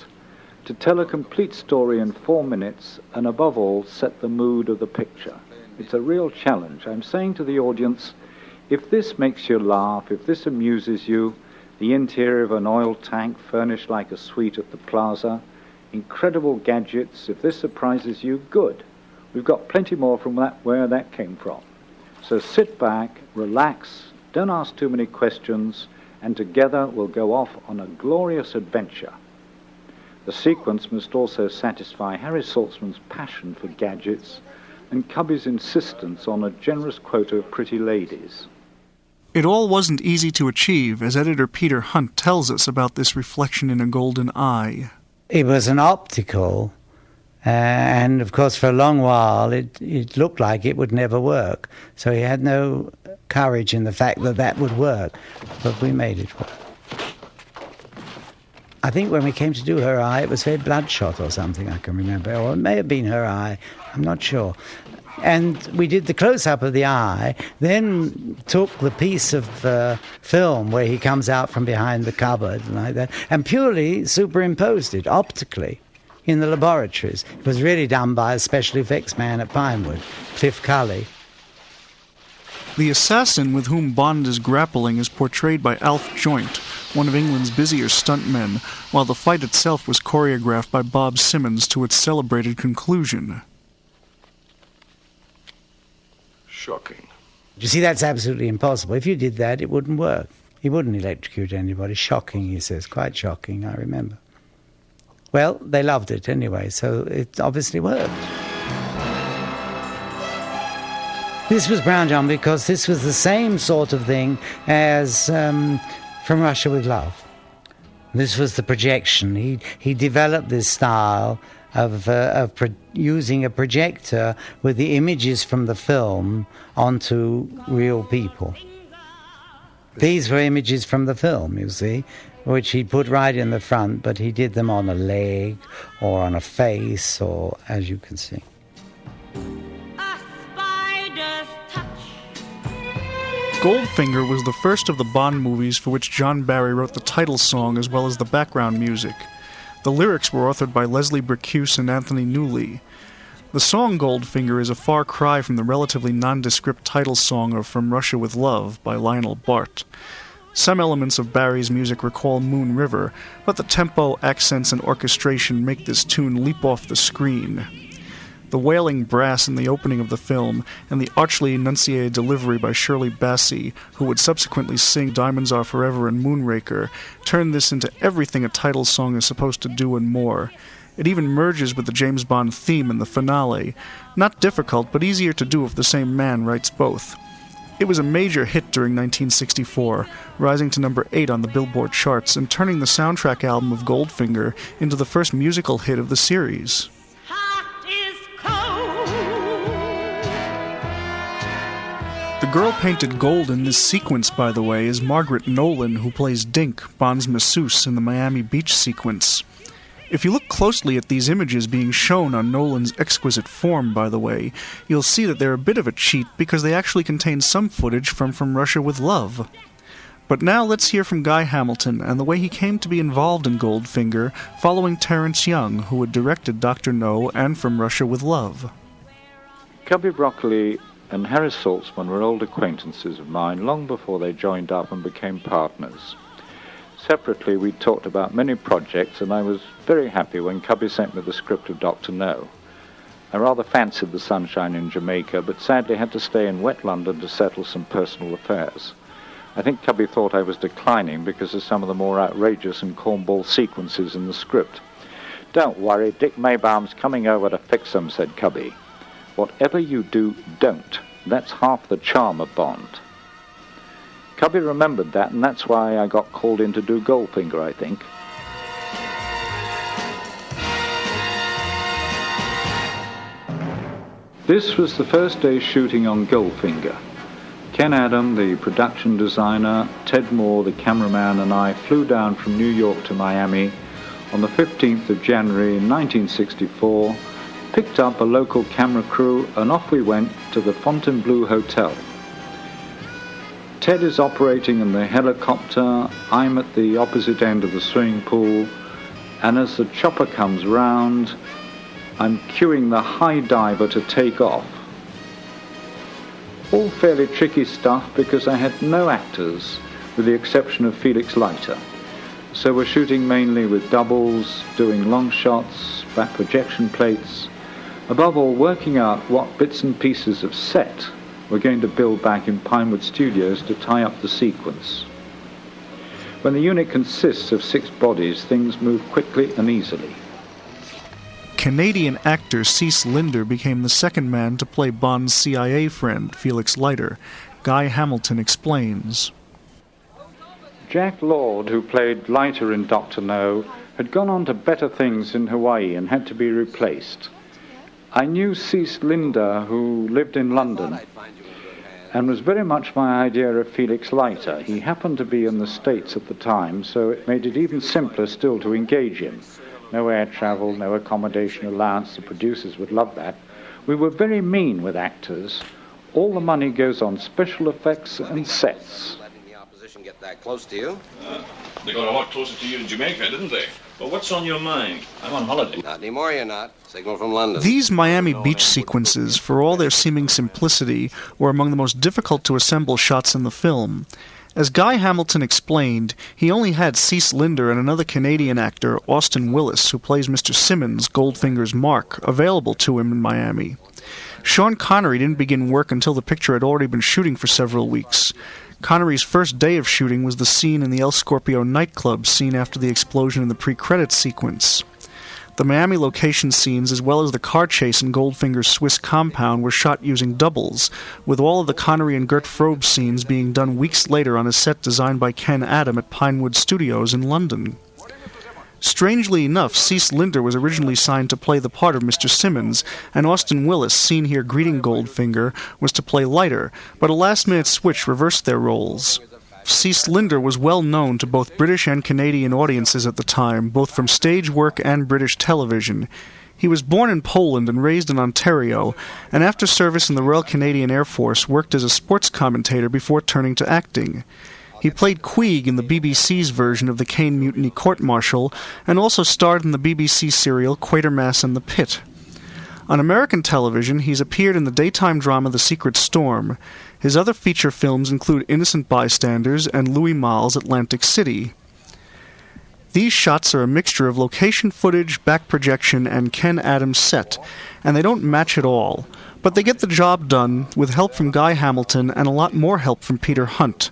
[SPEAKER 12] To tell a complete story in 4 minutes, and above all, set the mood of the picture. It's a real challenge. I'm saying to the audience, if this makes you laugh, if this amuses you, the interior of an oil tank furnished like a suite at the plaza, incredible gadgets, if this surprises you, good. We've got plenty more from where that came from. So sit back, relax, don't ask too many questions, and together we'll go off on a glorious adventure. The sequence must also satisfy Harry Saltzman's passion for gadgets and Cubby's insistence on a generous quota of pretty ladies.
[SPEAKER 1] It all wasn't easy to achieve, as editor Peter Hunt tells us about this reflection in a golden eye.
[SPEAKER 2] It was an optical And, of course, for a long while, it looked like it would never work. So he had no courage in the fact that that would work. But we made it work. I think when we came to do her eye, it was very bloodshot or something, I can remember. Or it may have been her eye, I'm not sure. And we did the close-up of the eye, then took the piece of film where he comes out from behind the cupboard like that, and purely superimposed it optically in the laboratories. It was really done by a special effects man at Pinewood, Cliff Cully.
[SPEAKER 1] The assassin with whom Bond is grappling is portrayed by Alf Joint, one of England's busiest stuntmen, while the fight itself was choreographed by Bob Simmons to its celebrated conclusion.
[SPEAKER 5] Shocking.
[SPEAKER 2] You see, that's absolutely impossible. If you did that, it wouldn't work. He wouldn't electrocute anybody. Shocking, he says. Quite shocking, I remember. Well, they loved it anyway, so it obviously worked. This was Brown John because this was the same sort of thing as From Russia with Love. This was the projection. He developed this style of using a projector with the images from the film onto real people. These were images from the film, you see, which he put right in the front, but he did them on a leg or on a face, or as you can see.
[SPEAKER 1] Goldfinger was the first of the Bond movies for which John Barry wrote the title song as well as the background music. The lyrics were authored by Leslie Bricusse and Anthony Newley. The song Goldfinger is a far cry from the relatively nondescript title song of From Russia with Love by Lionel Bart. Some elements of Barry's music recall Moon River, but the tempo, accents, and orchestration make this tune leap off the screen. The wailing brass in the opening of the film, and the archly enunciated delivery by Shirley Bassey, who would subsequently sing Diamonds Are Forever and Moonraker, turn this into everything a title song is supposed to do and more. It even merges with the James Bond theme in the finale. Not difficult, but easier to do if the same man writes both. It was a major hit during 1964, rising to number 8 on the Billboard charts and turning the soundtrack album of Goldfinger into the first musical hit of the series. The girl painted gold in this sequence, by the way, is Margaret Nolan, who plays Dink, Bond's masseuse, in the Miami Beach sequence. If you look closely at these images being shown on Nolan's exquisite form, by the way, you'll see that they're a bit of a cheat because they actually contain some footage from Russia with Love. But now let's hear from Guy Hamilton and the way he came to be involved in Goldfinger following Terence Young, who had directed Dr. No and From Russia with Love.
[SPEAKER 12] Cubby Broccoli and Harris Saltzman were old acquaintances of mine long before they joined up and became partners. Separately, we talked about many projects, and I was very happy when Cubby sent me the script of Dr. No. I rather fancied the sunshine in Jamaica, but sadly had to stay in wet London to settle some personal affairs. I think Cubby thought I was declining because of some of the more outrageous and cornball sequences in the script. "Don't worry, Dick Maybaum's coming over to fix them," said Cubby. "Whatever you do, don't. That's half the charm of Bond." Cubby remembered that, and that's why I got called in to do Goldfinger, I think. This was the first day shooting on Goldfinger. Ken Adam, the production designer, Ted Moore, the cameraman, and I flew down from New York to Miami on the 15th of January 1964, picked up a local camera crew, and off we went to the Fontainebleau Hotel. Ted is operating in the helicopter, I'm at the opposite end of the swimming pool, and as the chopper comes round, I'm cueing the high diver to take off. All fairly tricky stuff because I had no actors, with the exception of Felix Leiter. So we're shooting mainly with doubles, doing long shots, back projection plates, above all working out what bits and pieces of set we're going to build back in Pinewood Studios to tie up the sequence. When the unit consists of 6 bodies, things move quickly and easily.
[SPEAKER 1] Canadian actor Cease Linder became the second man to play Bond's CIA friend, Felix Leiter. Guy Hamilton explains.
[SPEAKER 12] Jack Lord, who played Leiter in Dr. No, had gone on to better things in Hawaii and had to be replaced. I knew Cease Linder, who lived in London, and was very much my idea of Felix Leiter. He happened to be in the States at the time, so it made it even simpler still to engage him. No air travel, no accommodation allowance. The producers would love that. We were very mean with actors. All the money goes on special effects and sets.
[SPEAKER 13] Letting the opposition get that close to you.
[SPEAKER 14] They got a lot closer to you in Jamaica, didn't they? Well, what's on your mind? I'm on holiday.
[SPEAKER 13] Not anymore, you're not. Signal from London.
[SPEAKER 1] These Miami Beach sequences, for all their seeming simplicity, were among the most difficult to assemble shots in the film. As Guy Hamilton explained, he only had Cease Linder and another Canadian actor, Austin Willis, who plays Mr. Simmons, Goldfinger's Mark, available to him in Miami. Sean Connery didn't begin work until the picture had already been shooting for several weeks. Connery's first day of shooting was the scene in the El Scorpio nightclub seen after the explosion in the pre-credits sequence. The Miami location scenes, as well as the car chase in Goldfinger's Swiss compound, were shot using doubles, with all of the Connery and Gert Frobe scenes being done weeks later on a set designed by Ken Adam at Pinewood Studios in London. Strangely enough, Cease Linder was originally signed to play the part of Mr. Simmons, and Austin Willis, seen here greeting Goldfinger, was to play Leiter, but a last-minute switch reversed their roles. Cease Linder was well known to both British and Canadian audiences at the time, both from stage work and British television. He was born in Poland and raised in Ontario, and after service in the Royal Canadian Air Force worked as a sports commentator before turning to acting. He played Queeg in the BBC's version of the Caine Mutiny Court-Martial, and also starred in the BBC serial Quatermass and the Pit. On American television, he's appeared in the daytime drama The Secret Storm. His other feature films include Innocent Bystanders and Louis Malle's Atlantic City. These shots are a mixture of location footage, back projection, and Ken Adams set, and they don't match at all, but they get the job done with help from Guy Hamilton and a lot more help from Peter Hunt.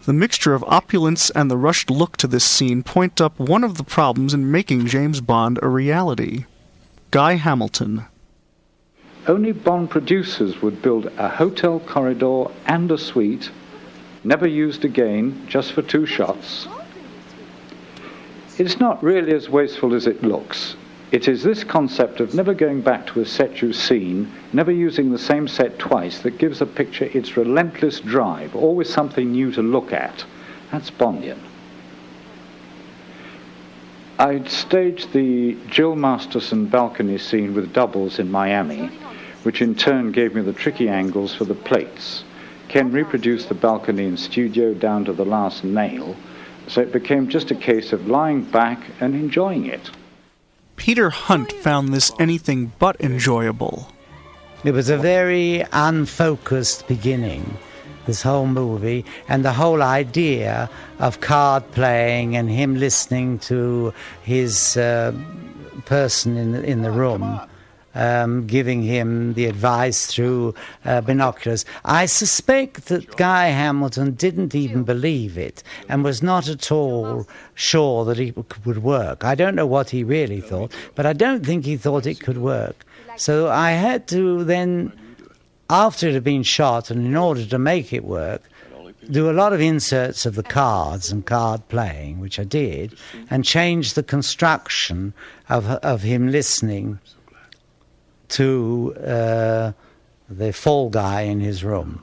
[SPEAKER 1] The mixture of opulence and the rushed look to this scene point up one of the problems in making James Bond a reality. Guy Hamilton.
[SPEAKER 12] Only Bond producers would build a hotel corridor and a suite, never used again, just for 2 shots. It's not really as wasteful as it looks. It is this concept of never going back to a set you've seen, never using the same set twice, that gives a picture its relentless drive, always something new to look at. That's Bondian. I'd staged the Jill Masterson balcony scene with doubles in Miami, which in turn gave me the tricky angles for the plates. Ken reproduced the balcony in studio down to the last nail, so it became just a case of lying back and enjoying it.
[SPEAKER 1] Peter Hunt found this anything but enjoyable.
[SPEAKER 15] It was a very unfocused beginning, this whole movie, and the whole idea of card playing and him listening to his person in the room, giving him the advice through binoculars. I suspect that Guy Hamilton didn't even believe it and was not at all sure that it would work. I don't know what he really thought, but I don't think he thought it could work. So I had to then, after it had been shot, and in order to make it work, do a lot of inserts of the cards and card playing, which I did, and change the construction of him listening to the fall guy in his room.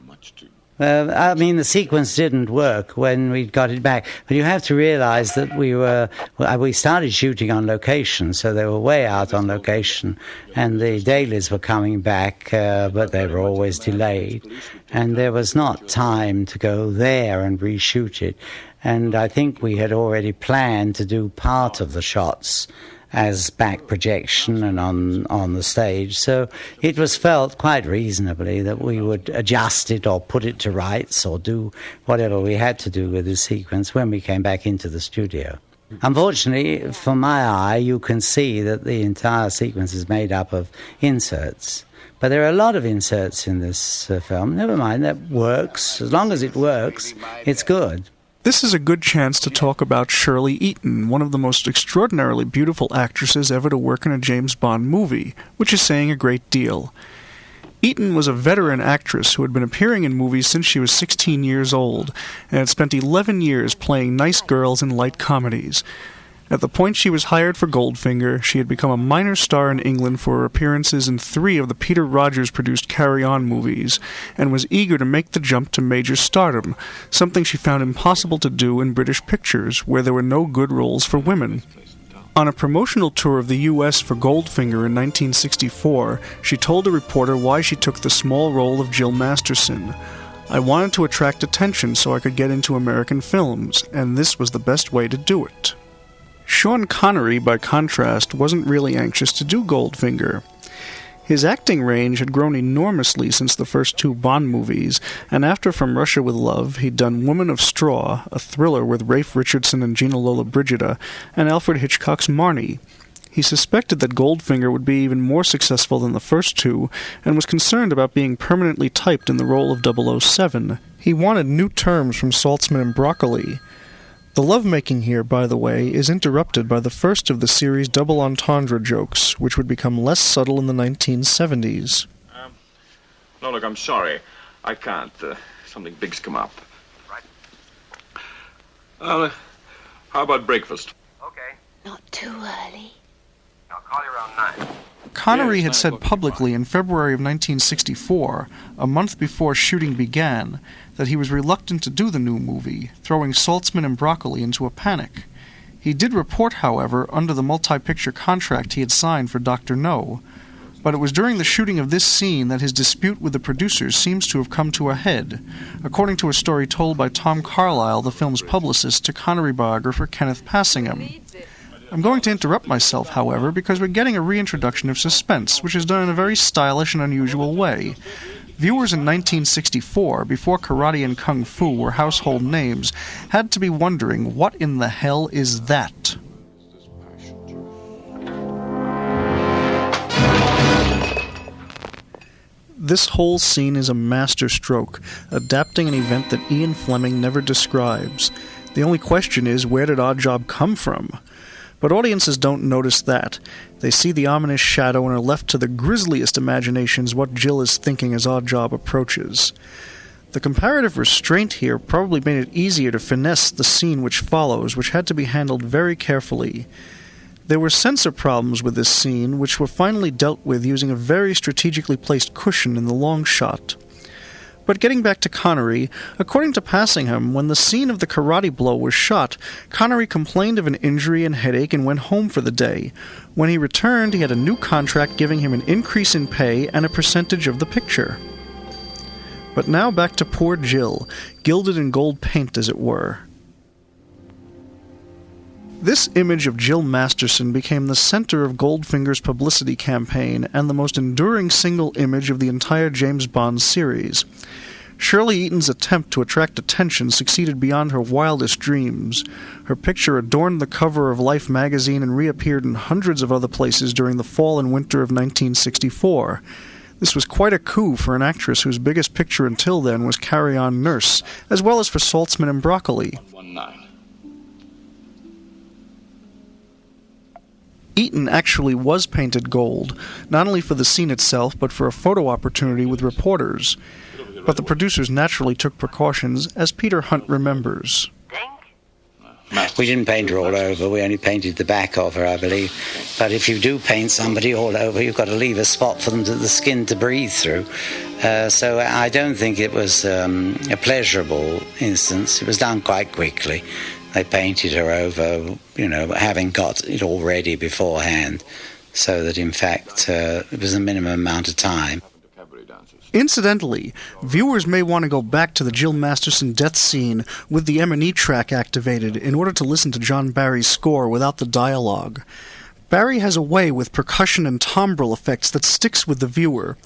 [SPEAKER 15] I mean, the sequence didn't work when we got it back, but you have to realize that we started shooting on location, so they were way out on location, and the dailies were coming back, but they were always delayed, and there was not time to go there and reshoot it. And I think we had already planned to do part of the shots as back projection and on the stage. So it was felt quite reasonably that we would adjust it or put it to rights or do whatever we had to do with the sequence when we came back into the studio. Unfortunately, for my eye, you can see that the entire sequence is made up of inserts. But there are a lot of inserts in this film. Never mind, that works. As long as it works, it's good.
[SPEAKER 1] This is a good chance to talk about Shirley Eaton, one of the most extraordinarily beautiful actresses ever to work in a James Bond movie, which is saying a great deal. Eaton was a veteran actress who had been appearing in movies since she was 16 years old, and had spent 11 years playing nice girls in light comedies. At the point she was hired for Goldfinger, she had become a minor star in England for her appearances in 3 of the Peter Rogers-produced Carry On movies, and was eager to make the jump to major stardom, something she found impossible to do in British pictures, where there were no good roles for women. On a promotional tour of the U.S. for Goldfinger in 1964, she told a reporter why she took the small role of Jill Masterson. "I wanted to attract attention so I could get into American films, and this was the best way to do it." Sean Connery, by contrast, wasn't really anxious to do Goldfinger. His acting range had grown enormously since the first 2 Bond movies, and after From Russia with Love, he'd done Woman of Straw, a thriller with Rafe Richardson and Gina Lollobrigida, and Alfred Hitchcock's Marnie. He suspected that Goldfinger would be even more successful than the first 2, and was concerned about being permanently typed in the role of 007. He wanted new terms from Saltzman and Broccoli. The lovemaking here, by the way, is interrupted by the first of the series' double entendre jokes, which would become less subtle in the 1970s.
[SPEAKER 14] No, look, I'm sorry. I can't. Something big's come up.
[SPEAKER 13] Right.
[SPEAKER 14] How about breakfast?
[SPEAKER 13] Okay.
[SPEAKER 6] Not too early.
[SPEAKER 13] I'll call you around 9.
[SPEAKER 1] Connery had said publicly in February of 1964, a month before shooting began, that he was reluctant to do the new movie, throwing Saltzman and Broccoli into a panic. He did report, however, under the multi-picture contract he had signed for Dr. No, but it was during the shooting of this scene that his dispute with the producers seems to have come to a head, according to a story told by Tom Carlyle, the film's publicist, to Connery biographer Kenneth Passingham. I'm going to interrupt myself, however, because we're getting a reintroduction of suspense, which is done in a very stylish and unusual way. Viewers in 1964, before karate and kung fu were household names, had to be wondering, what in the hell is that? This whole scene is a masterstroke, adapting an event that Ian Fleming never describes. The only question is, where did Oddjob come from? But audiences don't notice that. They see the ominous shadow and are left to the grisliest imaginations what Jill is thinking as Oddjob approaches. The comparative restraint here probably made it easier to finesse the scene which follows, which had to be handled very carefully. There were censor problems with this scene, which were finally dealt with using a very strategically placed cushion in the long shot. But getting back to Connery, according to Passingham, when the scene of the karate blow was shot, Connery complained of an injury and headache and went home for the day. When he returned, he had a new contract giving him an increase in pay and a percentage of the picture. But now back to poor Jill, gilded in gold paint, as it were. This image of Jill Masterson became the center of Goldfinger's publicity campaign and the most enduring single image of the entire James Bond series. Shirley Eaton's attempt to attract attention succeeded beyond her wildest dreams. Her picture adorned the cover of Life magazine and reappeared in hundreds of other places during the fall and winter of 1964. This was quite a coup for an actress whose biggest picture until then was Carry On Nurse, as well as for Saltzman and Broccoli.
[SPEAKER 14] 119.
[SPEAKER 1] Eaton actually was painted gold, not only for the scene itself, but for a photo opportunity with reporters. But the producers naturally took precautions, as Peter Hunt remembers.
[SPEAKER 15] We didn't paint her all over, we only painted the back of her, I believe. But if you do paint somebody all over, you've got to leave a spot for them the skin to breathe through. So I don't think it was a pleasurable instance. It was done quite quickly. They painted her over, having got it all ready beforehand, so that, in fact, it was a minimum amount of time.
[SPEAKER 1] Incidentally, viewers may want to go back to the Jill Masterson death scene with the M&E track activated in order to listen to John Barry's score without the dialogue. Barry has a way with percussion and timbrel effects that sticks with the viewer.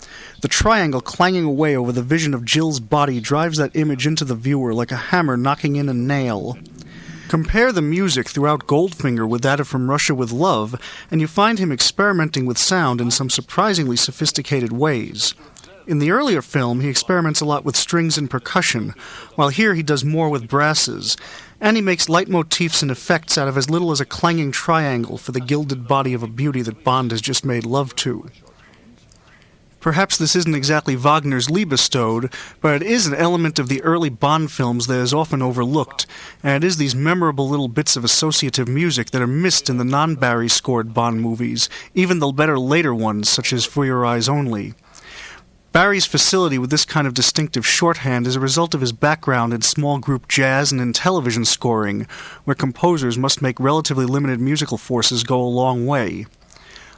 [SPEAKER 1] The triangle clanging away over the vision of Jill's body drives that image into the viewer like a hammer knocking in a nail. Compare the music throughout Goldfinger with that of From Russia with Love, and you find him experimenting with sound in some surprisingly sophisticated ways. In the earlier film, he experiments a lot with strings and percussion, while here he does more with brasses, and he makes leitmotifs and effects out of as little as a clanging triangle for the gilded body of a beauty that Bond has just made love to. Perhaps this isn't exactly Wagner's Liebestod, but it is an element of the early Bond films that is often overlooked, and it is these memorable little bits of associative music that are missed in the non-Barry scored Bond movies, even the better later ones, such as For Your Eyes Only. Barry's facility with this kind of distinctive shorthand is a result of his background in small group jazz and in television scoring, where composers must make relatively limited musical forces go a long way.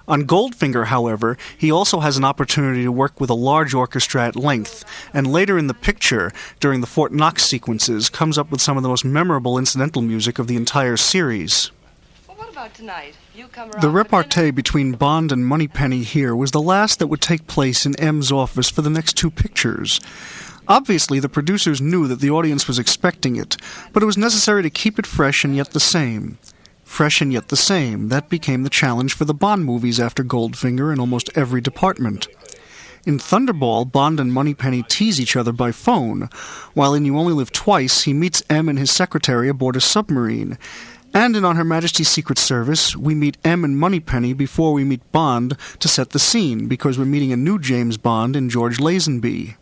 [SPEAKER 1] On Goldfinger, however, he also has an opportunity to work with a large orchestra at length, and later in the picture, during the Fort Knox sequences, comes up with some of the most memorable incidental music of the entire series.
[SPEAKER 16] Well, what about tonight? You come
[SPEAKER 1] The repartee between Bond and Moneypenny here was the last that would take place in M's office for the next two pictures. Obviously, the producers knew that the audience was expecting it, but it was necessary to keep it fresh and yet the same. Fresh and yet the same, that became the challenge for the Bond movies after Goldfinger in almost every department. In Thunderball, Bond and Moneypenny tease each other by phone, while in You Only Live Twice, he meets M and his secretary aboard a submarine. And in On Her Majesty's Secret Service, we meet M and Moneypenny before we meet Bond to set the scene, because we're meeting a new James Bond in George Lazenby.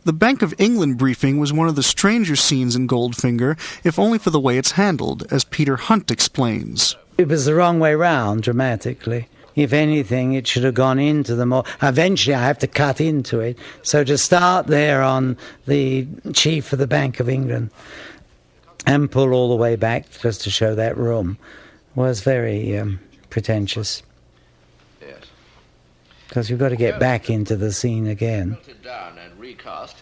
[SPEAKER 1] The Bank of England briefing was one of the stranger scenes in Goldfinger, if only for the way it's handled, as Peter Hunt explains.
[SPEAKER 15] It was the wrong way round, dramatically. If anything, it should have gone into the more... Eventually, I have to cut into it. So to start there on the chief of the Bank of England and pull all the way back just to show that room was very pretentious.
[SPEAKER 5] Yes.
[SPEAKER 15] Because you've got to get back into the scene again.
[SPEAKER 5] Down and recast.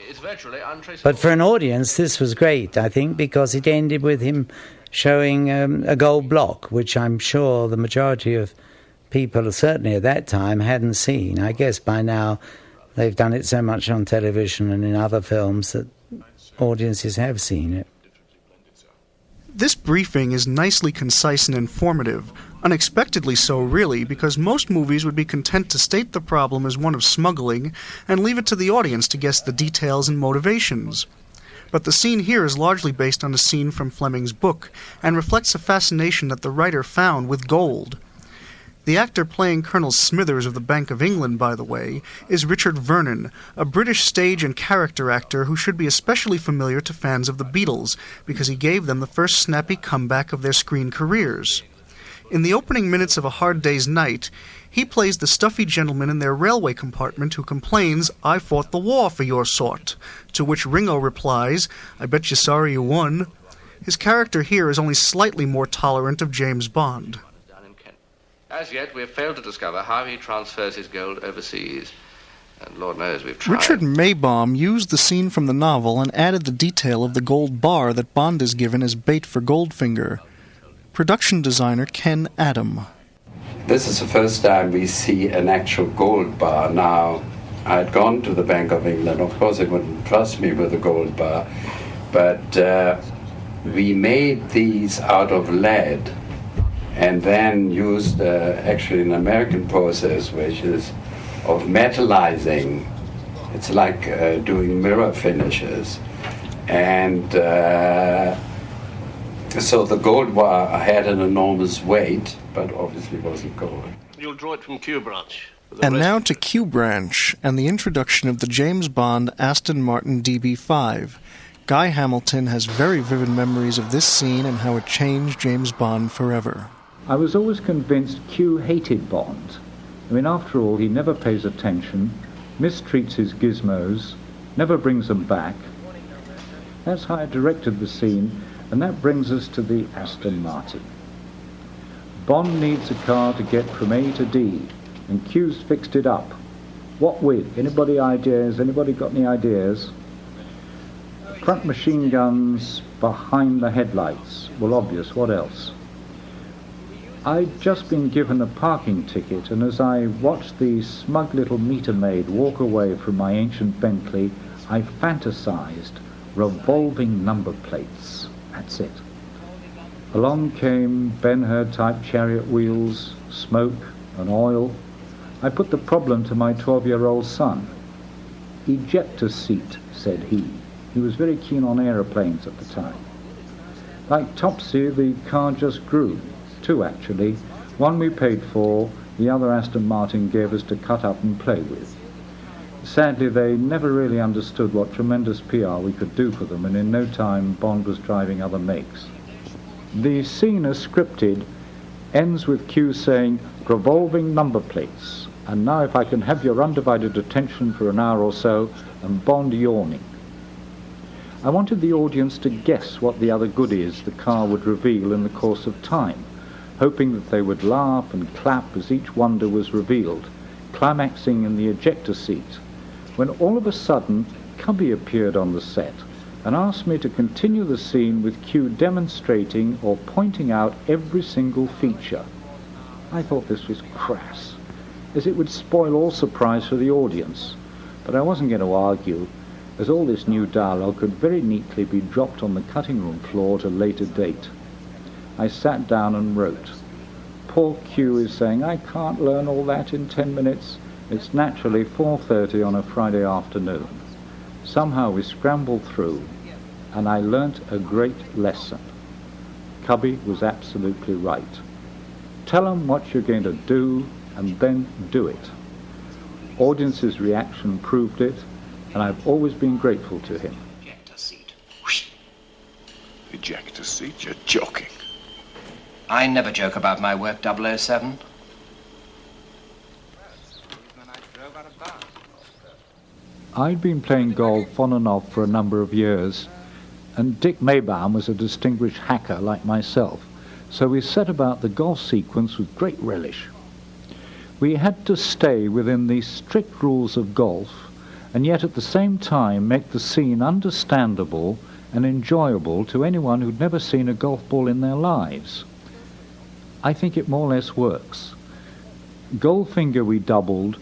[SPEAKER 5] It's virtually untraceable.
[SPEAKER 15] But for an audience, this was great, I think, because it ended with him showing a gold block, which I'm sure the majority of people, certainly at that time, hadn't seen. I guess by now they've done it so much on television and in other films that audiences have seen it.
[SPEAKER 1] This briefing is nicely concise and informative, unexpectedly so really, because most movies would be content to state the problem as one of smuggling and leave it to the audience to guess the details and motivations. But the scene here is largely based on a scene from Fleming's book and reflects a fascination that the writer found with gold. The actor playing Colonel Smithers of the Bank of England, by the way, is Richard Vernon, a British stage and character actor who should be especially familiar to fans of the Beatles, because he gave them the first snappy comeback of their screen careers. In the opening minutes of A Hard Day's Night, he plays the stuffy gentleman in their railway compartment who complains, "I fought the war for your sort," to which Ringo replies, "I bet you're sorry you won." His character here is only slightly more tolerant of James Bond.
[SPEAKER 5] As yet, we have failed to discover how he transfers his gold overseas. And Lord knows we've tried.
[SPEAKER 1] Richard Maybaum used the scene from the novel and added the detail of the gold bar that Bond is given as bait for Goldfinger. Production designer Ken Adam.
[SPEAKER 4] This is the first time we see an actual gold bar. Now, I had gone to the Bank of England. Of course, they wouldn't trust me with a gold bar. But we made these out of lead and then used actually an American process, which is of metallizing. It's like doing mirror finishes. And so the gold bar had an enormous weight, but obviously wasn't gold.
[SPEAKER 5] You'll draw it from Q branch.
[SPEAKER 1] And now to Q Branch and the introduction of the James Bond Aston Martin DB5. Guy Hamilton has very vivid memories of this scene and how it changed James Bond forever.
[SPEAKER 12] I was always convinced Q hated Bond. I mean, after all, he never pays attention, mistreats his gizmos, never brings them back. That's how I directed the scene, and that brings us to the Aston Martin. Bond needs a car to get from A to D, and Q's fixed it up. What with? Anybody ideas? Anybody got any ideas? Front machine guns behind the headlights. Well, obvious. What else? I'd just been given a parking ticket, and as I watched the smug little meter maid walk away from my ancient Bentley, I fantasized revolving number plates. That's it. Along came Ben-Hur type chariot wheels, smoke and oil. I put the problem to my 12-year-old son. "Ejector seat," said he. He was very keen on aeroplanes at the time. Like Topsy, the car just grew. Two, actually. One we paid for, The other Aston Martin gave us to cut up and play with. Sadly, they never really understood what tremendous PR we could do for them, and in no time Bond was driving other makes. The scene, as scripted, ends with Q saying, "Revolving number plates, and now if I can have your undivided attention for an hour or so," and Bond yawning. I wanted the audience to guess what the other goodies the car would reveal in the course of time, hoping that they would laugh and clap as each wonder was revealed, climaxing in the ejector seat, when all of a sudden Cubby appeared on the set and asked me to continue the scene with Q demonstrating or pointing out every single feature. I thought this was crass, as it would spoil all surprise for the audience, but I wasn't going to argue, as all this new dialogue could very neatly be dropped on the cutting room floor at a later date. I sat down and wrote. Poor Q is saying, "I can't learn all that in 10 minutes. It's naturally 4:30 on a Friday afternoon." Somehow we scrambled through, and I learnt a great lesson. Cubby was absolutely right. Tell them what you're going to do, and then do it. Audience's reaction proved it, and I've always been grateful to him.
[SPEAKER 8] Ejector seat. Whoosh. Ejector seat? You're joking.
[SPEAKER 13] I never joke about my work, 007.
[SPEAKER 12] I'd been playing golf on and off for a number of years, and Dick Maybaum was a distinguished hacker like myself, so we set about the golf sequence with great relish. We had to stay within the strict rules of golf, and yet at the same time make the scene understandable and enjoyable to anyone who'd never seen a golf ball in their lives. I think it more or less works. Goldfinger we doubled